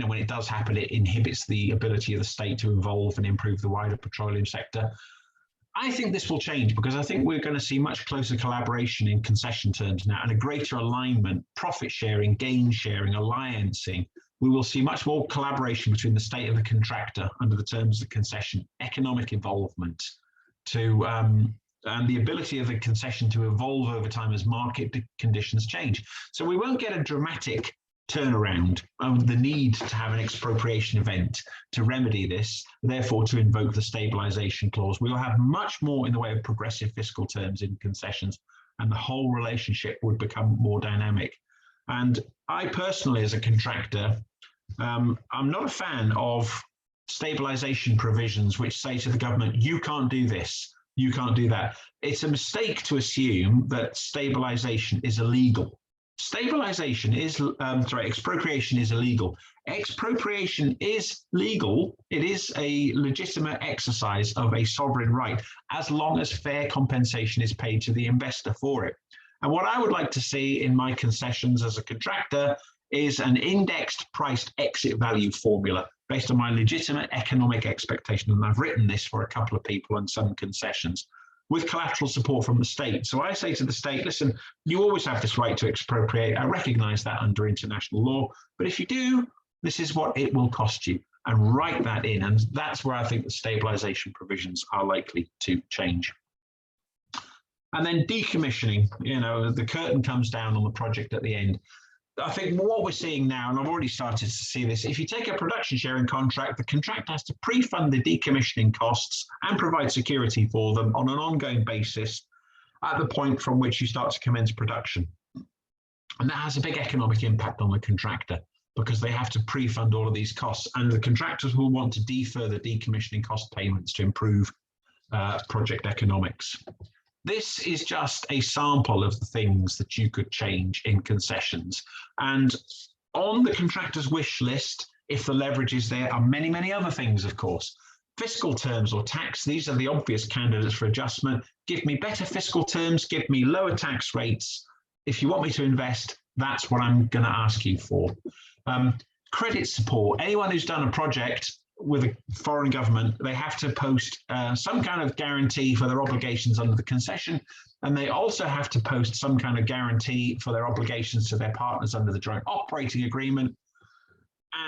when it does happen, it inhibits the ability of the state to evolve and improve the wider petroleum sector. I think this will change because I think we're going to see much closer collaboration in concession terms now and a greater alignment, profit sharing, gain sharing, alliancing. We will see much more collaboration between the state and the contractor under the terms of the concession, economic involvement, and the ability of the concession to evolve over time as market conditions change. So we won't get a dramatic turnaround of the need to have an expropriation event to remedy this, therefore to invoke the stabilization clause. We'll have much more in the way of progressive fiscal terms in concessions, and the whole relationship would become more dynamic. And I personally, as a contractor, I'm not a fan of stabilization provisions which say to the government, you can't do this, you can't do that. It's a mistake to assume that stabilization is illegal. Expropriation is illegal. Expropriation is legal. It is a legitimate exercise of a sovereign right, as long as fair compensation is paid to the investor for it. And what I would like to see in my concessions as a contractor is an indexed priced exit value formula based on my legitimate economic expectation. And I've written this for a couple of people on some concessions, with collateral support from the state. So I say to the state, listen, you always have this right to expropriate. I recognize that under international law, but if you do, this is what it will cost you, and write that in. And that's where I think the stabilization provisions are likely to change. And then decommissioning, the curtain comes down on the project at the end. I think what we're seeing now, and I've already started to see this, if you take a production sharing contract, the contractor has to pre-fund the decommissioning costs and provide security for them on an ongoing basis at the point from which you start to commence production. And that has a big economic impact on the contractor because they have to pre-fund all of these costs, and the contractors will want to defer the decommissioning cost payments to improve project economics. This is just a sample of the things that you could change in concessions. And on the contractor's wish list, if the leverage is there, are many, many other things, of course. Fiscal terms or tax, these are the obvious candidates for adjustment. Give me better fiscal terms, give me lower tax rates. If you want me to invest, that's what I'm going to ask you for. Credit support. Anyone who's done a project with a foreign government, they have to post some kind of guarantee for their obligations under the concession, and they also have to post some kind of guarantee for their obligations to their partners under the joint operating agreement.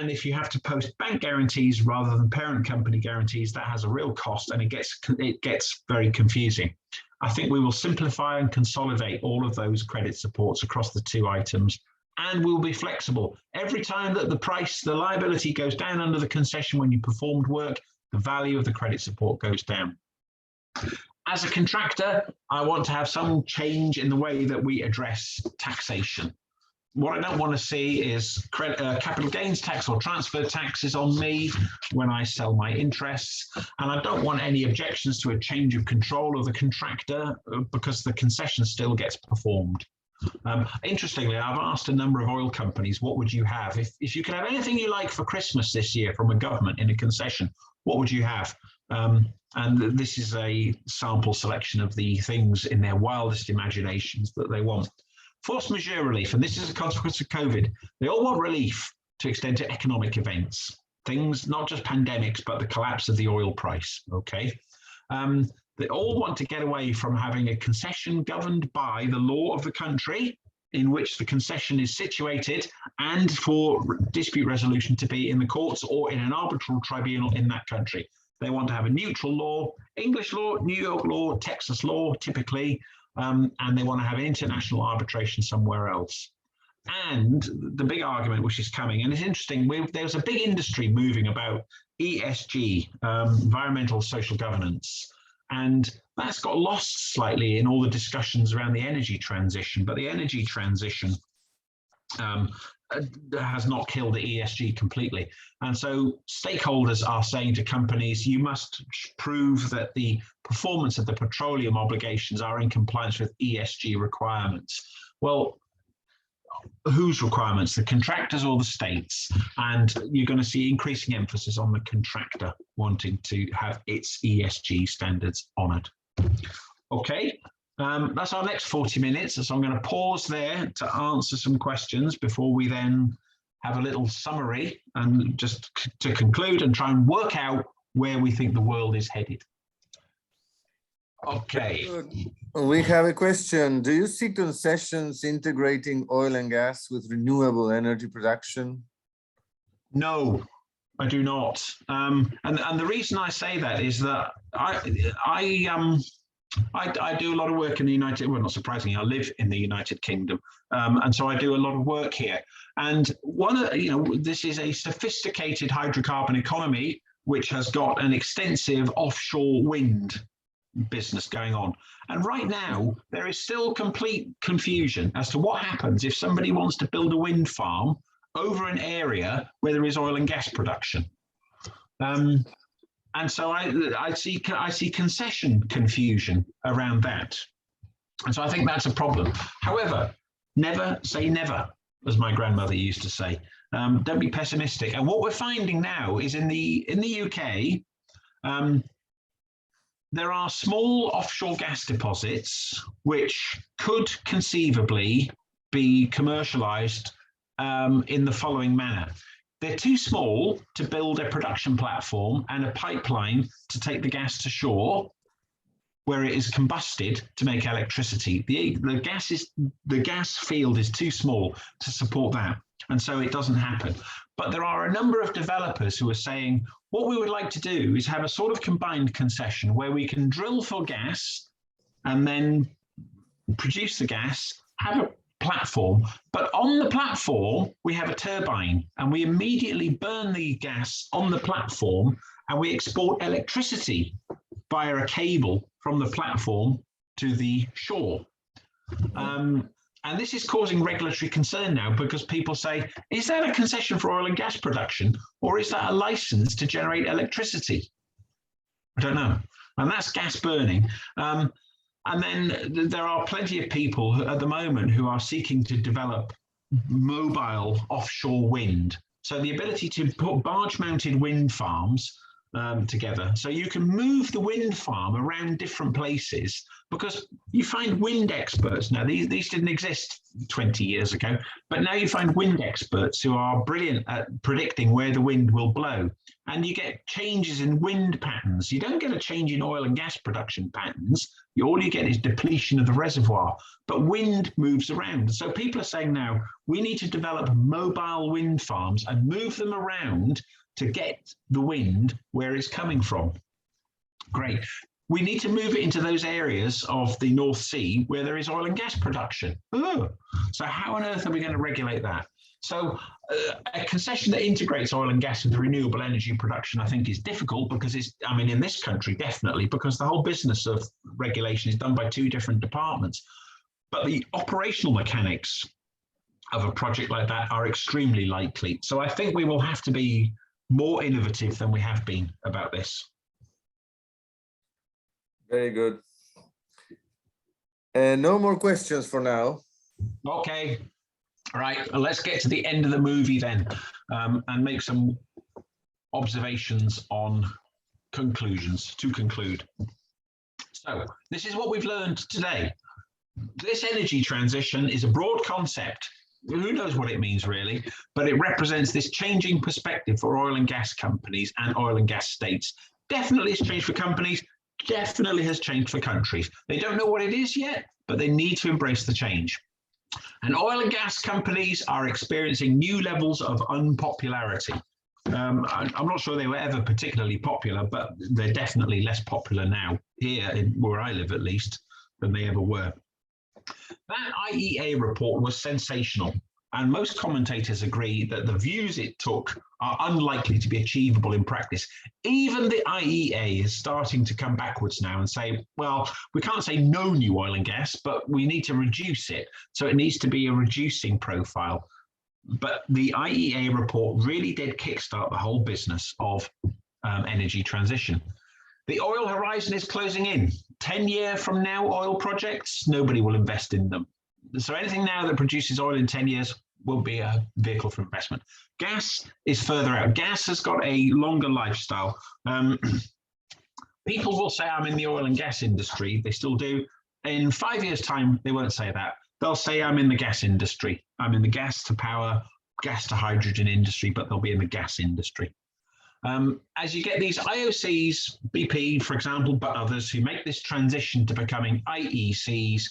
And if you have to post bank guarantees rather than parent company guarantees, that has a real cost, and it gets very confusing. I think we will simplify and consolidate all of those credit supports across the two items, and we'll be flexible. Every time that the liability goes down under the concession when you performed work, the value of the credit support goes down. As a contractor, I want to have some change in the way that we address taxation. What I don't want to see is capital gains tax or transfer taxes on me when I sell my interests. And I don't want any objections to a change of control of the contractor because the concession still gets performed. Interestingly, I've asked a number of oil companies, what would you have? If you could have anything you like for Christmas this year from a government in a concession, what would you have? And this is a sample selection of the things in their wildest imaginations that they want. Force majeure relief, and this is a consequence of COVID. They all want relief to extend to economic events, things not just pandemics, but the collapse of the oil price, okay? They all want to get away from having a concession governed by the law of the country in which the concession is situated and for dispute resolution to be in the courts or in an arbitral tribunal in that country. They want to have a neutral law, English law, New York law, Texas law, typically, and they want to have international arbitration somewhere else. And the big argument which is coming, and it's interesting, there's a big industry moving about ESG, environmental social governance, and that's got lost slightly in all the discussions around the energy transition, but the energy transition has not killed the ESG completely. And so stakeholders are saying to companies, you must prove that the performance of the petroleum obligations are in compliance with ESG requirements. Well, whose requirements, the contractors or the states? And you're going to see increasing emphasis on the contractor wanting to have its ESG standards honoured. Okay. That's our next 40 minutes. So I'm going to pause there to answer some questions before we then have a little summary and just to conclude and try and work out where we think the world is headed. Okay. We have a question. Do you see concessions integrating oil and gas with renewable energy production? No, I do not. And the reason I say that is that I do a lot of work in the United, well, not surprisingly, I live in the United Kingdom. And so I do a lot of work here. And this is a sophisticated hydrocarbon economy, which has got an extensive offshore wind business going on. And right now, there is still complete confusion as to what happens if somebody wants to build a wind farm over an area where there is oil and gas production. And so I see concession confusion around that. And so I think that's a problem. However, never say never, as my grandmother used to say. Don't be pessimistic. And what we're finding now is in the UK, there are small offshore gas deposits which could conceivably be commercialized in the following manner. They're too small to build a production platform and a pipeline to take the gas to shore, where it is combusted to make electricity. The gas field is too small to support that, and so it doesn't happen. But there are a number of developers who are saying, what we would like to do is have a sort of combined concession where we can drill for gas and then produce the gas, have a platform, but on the platform we have a turbine and we immediately burn the gas on the platform and we export electricity via a cable from the platform to the shore. And this is causing regulatory concern now because people say, is that a concession for oil and gas production or is that a license to generate electricity? I don't know. And that's gas burning. And then there are plenty of people who, at the moment, who are seeking to develop mobile offshore wind. So the ability to put barge-mounted wind farms together. So you can move the wind farm around different places because you find wind experts. Now, these didn't exist 20 years ago, but now you find wind experts who are brilliant at predicting where the wind will blow. And you get changes in wind patterns. You don't get a change in oil and gas production patterns. All you get is depletion of the reservoir, but wind moves around. So people are saying now, we need to develop mobile wind farms and move them around to get the wind where it's coming from. Great. we need to move it into those areas of the North Sea where there is oil and gas production. Oh, so how on earth are we going to regulate that? So a concession that integrates oil and gas with renewable energy production, I think, is difficult because it's, I mean, in this country, definitely, because the whole business of regulation is done by two different departments. But the operational mechanics of a project like that are extremely likely. So I think we will have to be more innovative than we have been about this. Very good. And no more questions for now. Okay. All right, let's get to the end of the movie then, and make some observations on conclusions to conclude. So this is what we've learned today. This energy transition is a broad concept. Who knows what it means really, but it represents this changing perspective for oil and gas companies and oil and gas states. Definitely has changed for companies, definitely has changed for countries. They don't know what it is yet, but they need to embrace the change. And oil and gas companies are experiencing new levels of unpopularity. I'm not sure they were ever particularly popular, but they're definitely less popular now, here where I live at least, than they ever were. That IEA report was sensational, and most commentators agree that the views it took are unlikely to be achievable in practice. Even the IEA is starting to come backwards now and say, well, we can't say no new oil and gas, but we need to reduce it. So it needs to be a reducing profile. But the IEA report really did kickstart the whole business of energy transition. The oil horizon is closing in. 10 years from now, oil projects, nobody will invest in them. So anything now that produces oil in 10 years will be a vehicle for investment. Gas is further out. Gas has got a longer lifestyle. People will say, I'm in the oil and gas industry. They still do. In 5 years' time, they won't say that. They'll say, I'm in the gas industry. I'm in the gas to power, gas to hydrogen industry, but they'll be in the gas industry. As you get these IOCs, BP, for example, but others who make this transition to becoming IECs,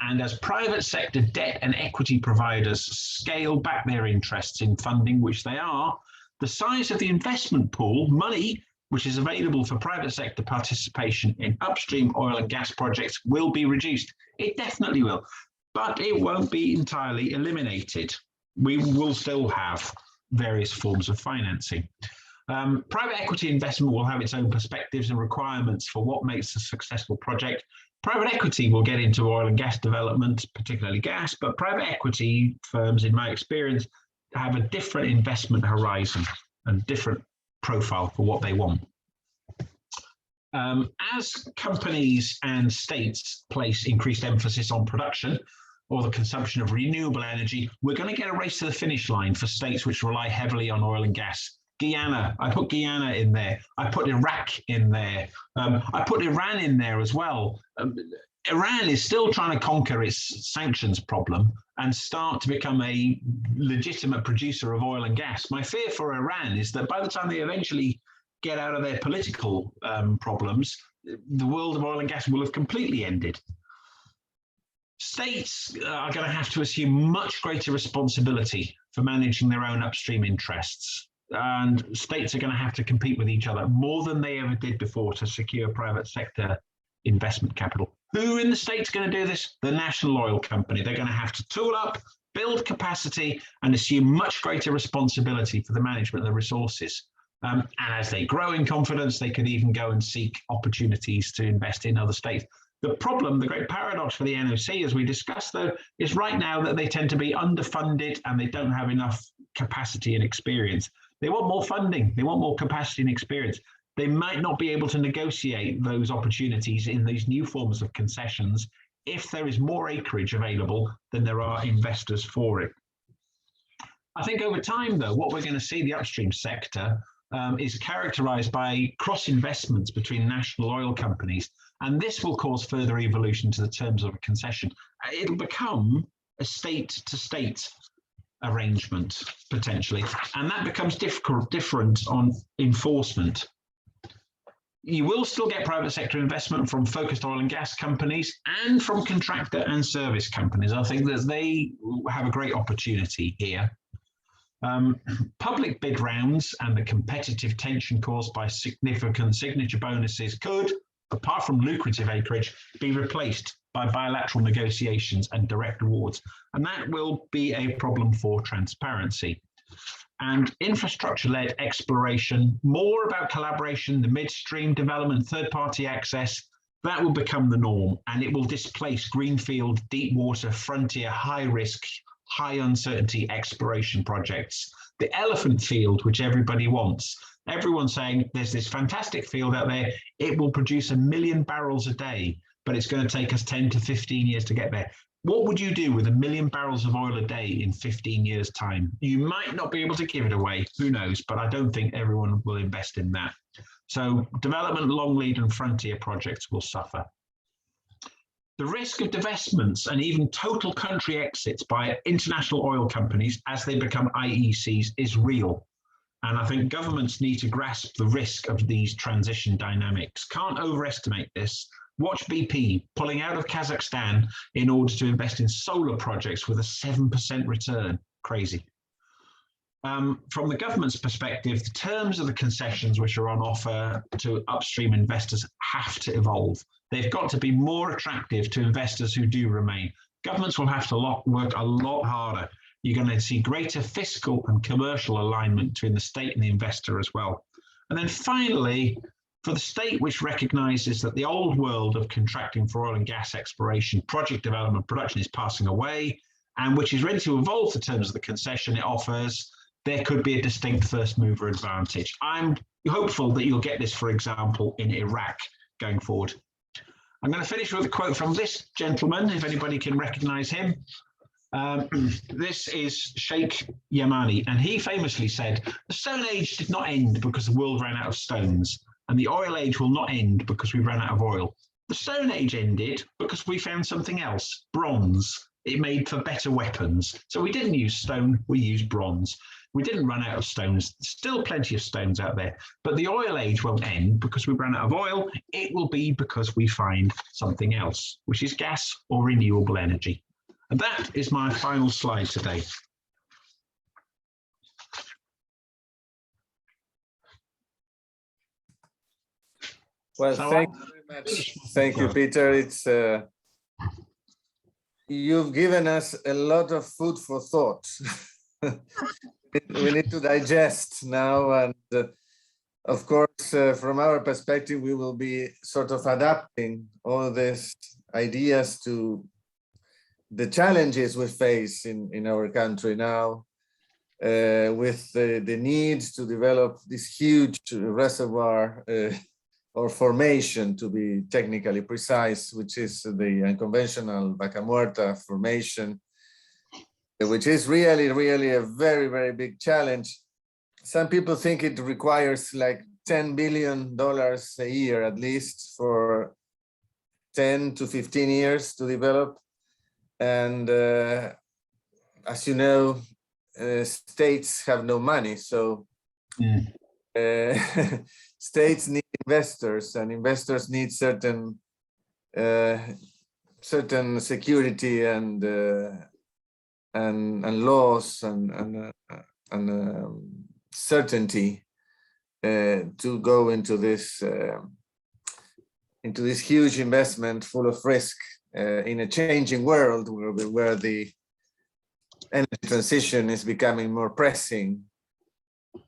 and as private sector debt and equity providers scale back their interests in funding, which they are, the size of the investment pool, money, which is available for private sector participation in upstream oil and gas projects will be reduced. It definitely will, but it won't be entirely eliminated. We will still have various forms of financing. Private equity investment will have its own perspectives and requirements for what makes a successful project. Private equity will get into oil and gas development, particularly gas, but private equity firms, in my experience, have a different investment horizon and different profile for what they want. As companies and states place increased emphasis on production or the consumption of renewable energy, we're going to get a race to the finish line for states which rely heavily on oil and gas. Guyana, I put Guyana in there. I put Iraq in there. I put Iran in there as well. Iran is still trying to conquer its sanctions problem and start to become a legitimate producer of oil and gas. My fear for Iran is that by the time they eventually get out of their political problems, the world of oil and gas will have completely ended. States are going to have to assume much greater responsibility for managing their own upstream interests. And states are going to have to compete with each other more than they ever did before to secure private sector investment capital. Who in the states going to do this? The national oil company. They're going to have to tool up, build capacity, and assume much greater responsibility for the management of the resources. And as they grow in confidence, they could even go and seek opportunities to invest in other states. The problem, the great paradox for the NOC, as we discussed, though, is right now that they tend to be underfunded and they don't have enough capacity and experience. They want more funding. They want more capacity and experience. They might not be able to negotiate those opportunities in these new forms of concessions if there is more acreage available than there are investors for it. I think over time, though, what we're going to see the upstream sector is characterized by cross-investments between national oil companies, and this will cause further evolution to the terms of a concession. It'll become a state-to-state arrangement, potentially, and that becomes different on enforcement. You will still get private sector investment from focused oil and gas companies and from contractor and service companies. I think that they have a great opportunity here. Public bid rounds and the competitive tension caused by significant signature bonuses could apart from lucrative acreage, be replaced by bilateral negotiations and direct awards. And that will be a problem for transparency. And infrastructure-led exploration, more about collaboration, the midstream development, third-party access, that will become the norm, and it will displace greenfield, deep water, frontier, high-risk, high uncertainty exploration projects. The elephant field, which everybody wants. Everyone's saying there's this fantastic field out there, it will produce 1 million barrels a day, but it's going to take us 10 to 15 years to get there. What would you do with 1 million barrels of oil a day in 15 years' time? You might not be able to give it away, who knows, but I don't think everyone will invest in that. So development, long lead and frontier projects will suffer. The risk of divestments and even total country exits by international oil companies as they become IECs is real. And I think governments need to grasp the risk of these transition dynamics. Can't overestimate this. Watch BP pulling out of Kazakhstan in order to invest in solar projects with a 7% return. Crazy. From the government's perspective, the terms of the concessions which are on offer to upstream investors have to evolve. They've got to be more attractive to investors who do remain. Governments will have to work a lot harder. You're going to see greater fiscal and commercial alignment between the state and the investor as well. And then finally, for the state which recognizes that the old world of contracting for oil and gas exploration, project development, production is passing away, and which is ready to evolve the terms of the concession it offers, there could be a distinct first mover advantage. I'm hopeful that you'll get this, for example, in Iraq going forward. I'm going to finish with a quote from this gentleman, if anybody can recognize him. This is Sheikh Yamani, and he famously said, the Stone Age did not end because the world ran out of stones, and the oil age will not end because we ran out of oil. The Stone Age ended because we found something else, bronze. It made for better weapons. So we didn't use stone, we used bronze. We didn't run out of stones, still plenty of stones out there, but the oil age won't end because we ran out of oil. It will be because we find something else, which is gas or renewable energy. And that is my final slide today. Well, So thank you very much. Thank you, Peter. It's you've given us a lot of food for thought. We need to digest now, and of course, from our perspective, we will be sort of adapting all these ideas to the challenges we face in our country now, with the need to develop this huge reservoir or formation, to be technically precise, which is the unconventional Vaca Muerta formation, which is really a very, very big challenge. Some people think it requires like $10 billion a year, at least, for 10 to 15 years to develop. And as you know, states have no money, so states need investors, and investors need certain security and laws and certainty to go into this huge investment full of risk in a changing world where the energy transition is becoming more pressing,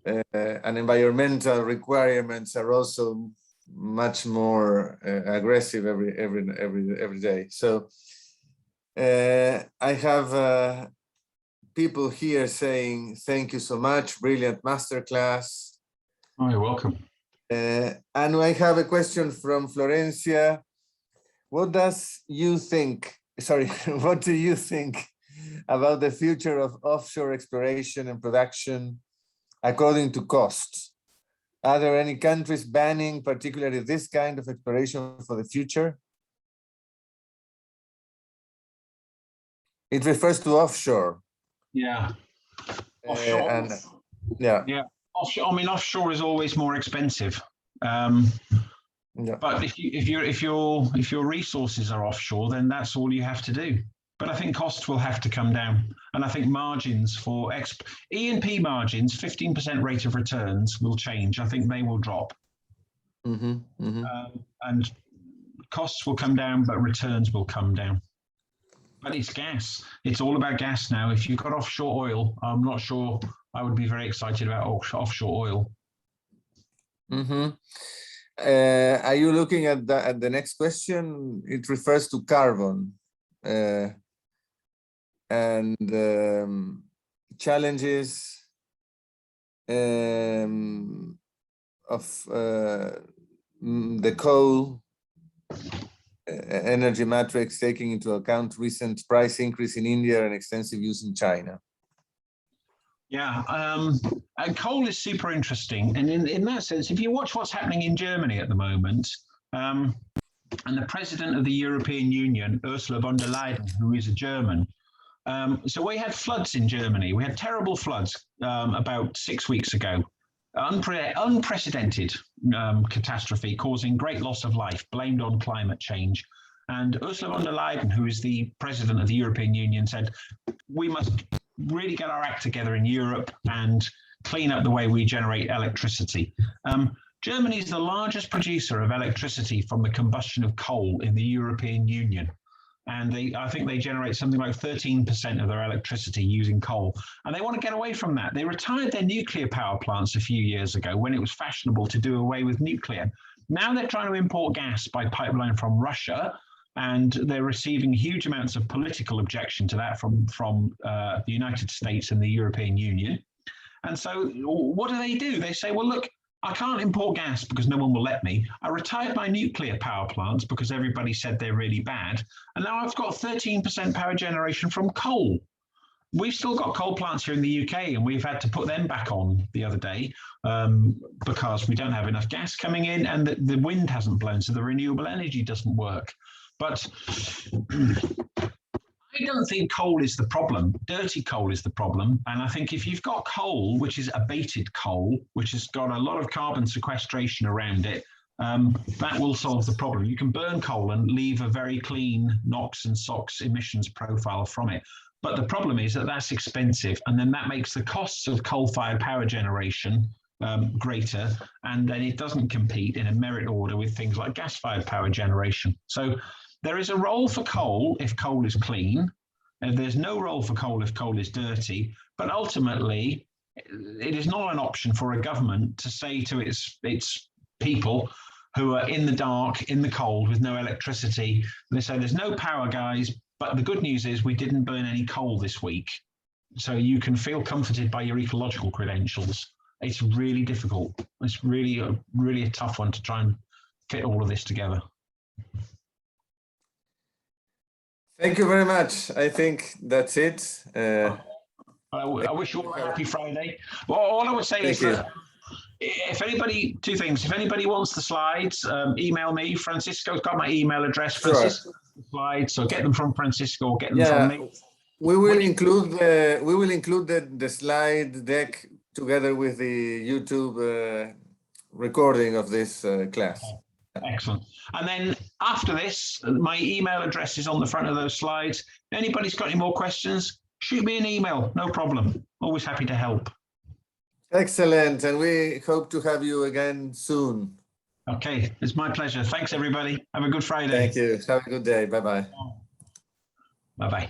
and environmental requirements are also much more aggressive every day. So I have people here saying, thank you so much, brilliant masterclass. Oh, you're welcome. And I have a question from Florencia. What do you think about the future of offshore exploration and production according to costs? Are there any countries banning particularly this kind of exploration for the future? It refers to offshore. Yeah. Offshore. Yeah. Offshore. I mean, offshore is always more expensive. Yeah. But if your resources are offshore, then that's all you have to do. But I think costs will have to come down, and I think margins for E&P margins, 15% rate of returns will change. I think they will drop. Mm-hmm, mm-hmm. And costs will come down, but returns will come down. But it's gas. It's all about gas now. If you've got offshore oil, I'm not sure I would be very excited about offshore oil. Mm-hmm. Are you looking at the next question? It refers to carbon and challenges of the coal energy matrix, taking into account recent price increase in India and extensive use in China. Yeah, and coal is super interesting. And in that sense, if you watch what's happening in Germany at the moment, and the president of the European Union, Ursula von der Leyen, who is a German, so we had floods in Germany. We had terrible floods about 6 weeks ago. Unprecedented catastrophe causing great loss of life, blamed on climate change. And Ursula von der Leyen, who is the president of the European Union, said, we must really get our act together in Europe and clean up the way we generate electricity. Germany is the largest producer of electricity from the combustion of coal in the European Union. And I think they generate something like 13% of their electricity using coal. And they want to get away from that. They retired their nuclear power plants a few years ago when it was fashionable to do away with nuclear. Now they're trying to import gas by pipeline from Russia, and they're receiving huge amounts of political objection to that from the United States and the European Union. And so what do? They say, well, look, I can't import gas because no one will let me. I retired my nuclear power plants because everybody said they're really bad. And now I've got 13% power generation from coal. We've still got coal plants here in the UK, and we've had to put them back on the other day because we don't have enough gas coming in, and the wind hasn't blown, so the renewable energy doesn't work. But I don't think coal is the problem. Dirty coal is the problem. And I think if you've got coal, which is abated coal, which has got a lot of carbon sequestration around it, that will solve the problem. You can burn coal and leave a very clean NOx and SOx emissions profile from it. But the problem is that that's expensive, and then that makes the costs of coal-fired power generation greater, and then it doesn't compete in a merit order with things like gas-fired power generation. So there is a role for coal if coal is clean, and there's no role for coal if coal is dirty. But ultimately, it is not an option for a government to say to its people who are in the dark, in the cold, with no electricity, they say, there's no power, guys, but the good news is we didn't burn any coal this week. So you can feel comforted by your ecological credentials. It's really difficult. It's really a tough one to try and fit all of this together. Thank you very much. I think that's it. I wish you all a happy Friday. Well, all I would say is that if anybody, two things. If anybody wants the slides, email me. Francisco's got my email address. Sure. Francisco the slides. So get them from Francisco or get them from me. We will include the slide deck together with the YouTube recording of this class. Excellent. And then after this, my email address is on the front of those slides. If anybody's got any more questions, shoot me an email. No problem. Always happy to help. Excellent. And we hope to have you again soon. Okay. It's my pleasure. Thanks, everybody. Have a good Friday. Thank you. Have a good day. Bye-bye. Bye-bye.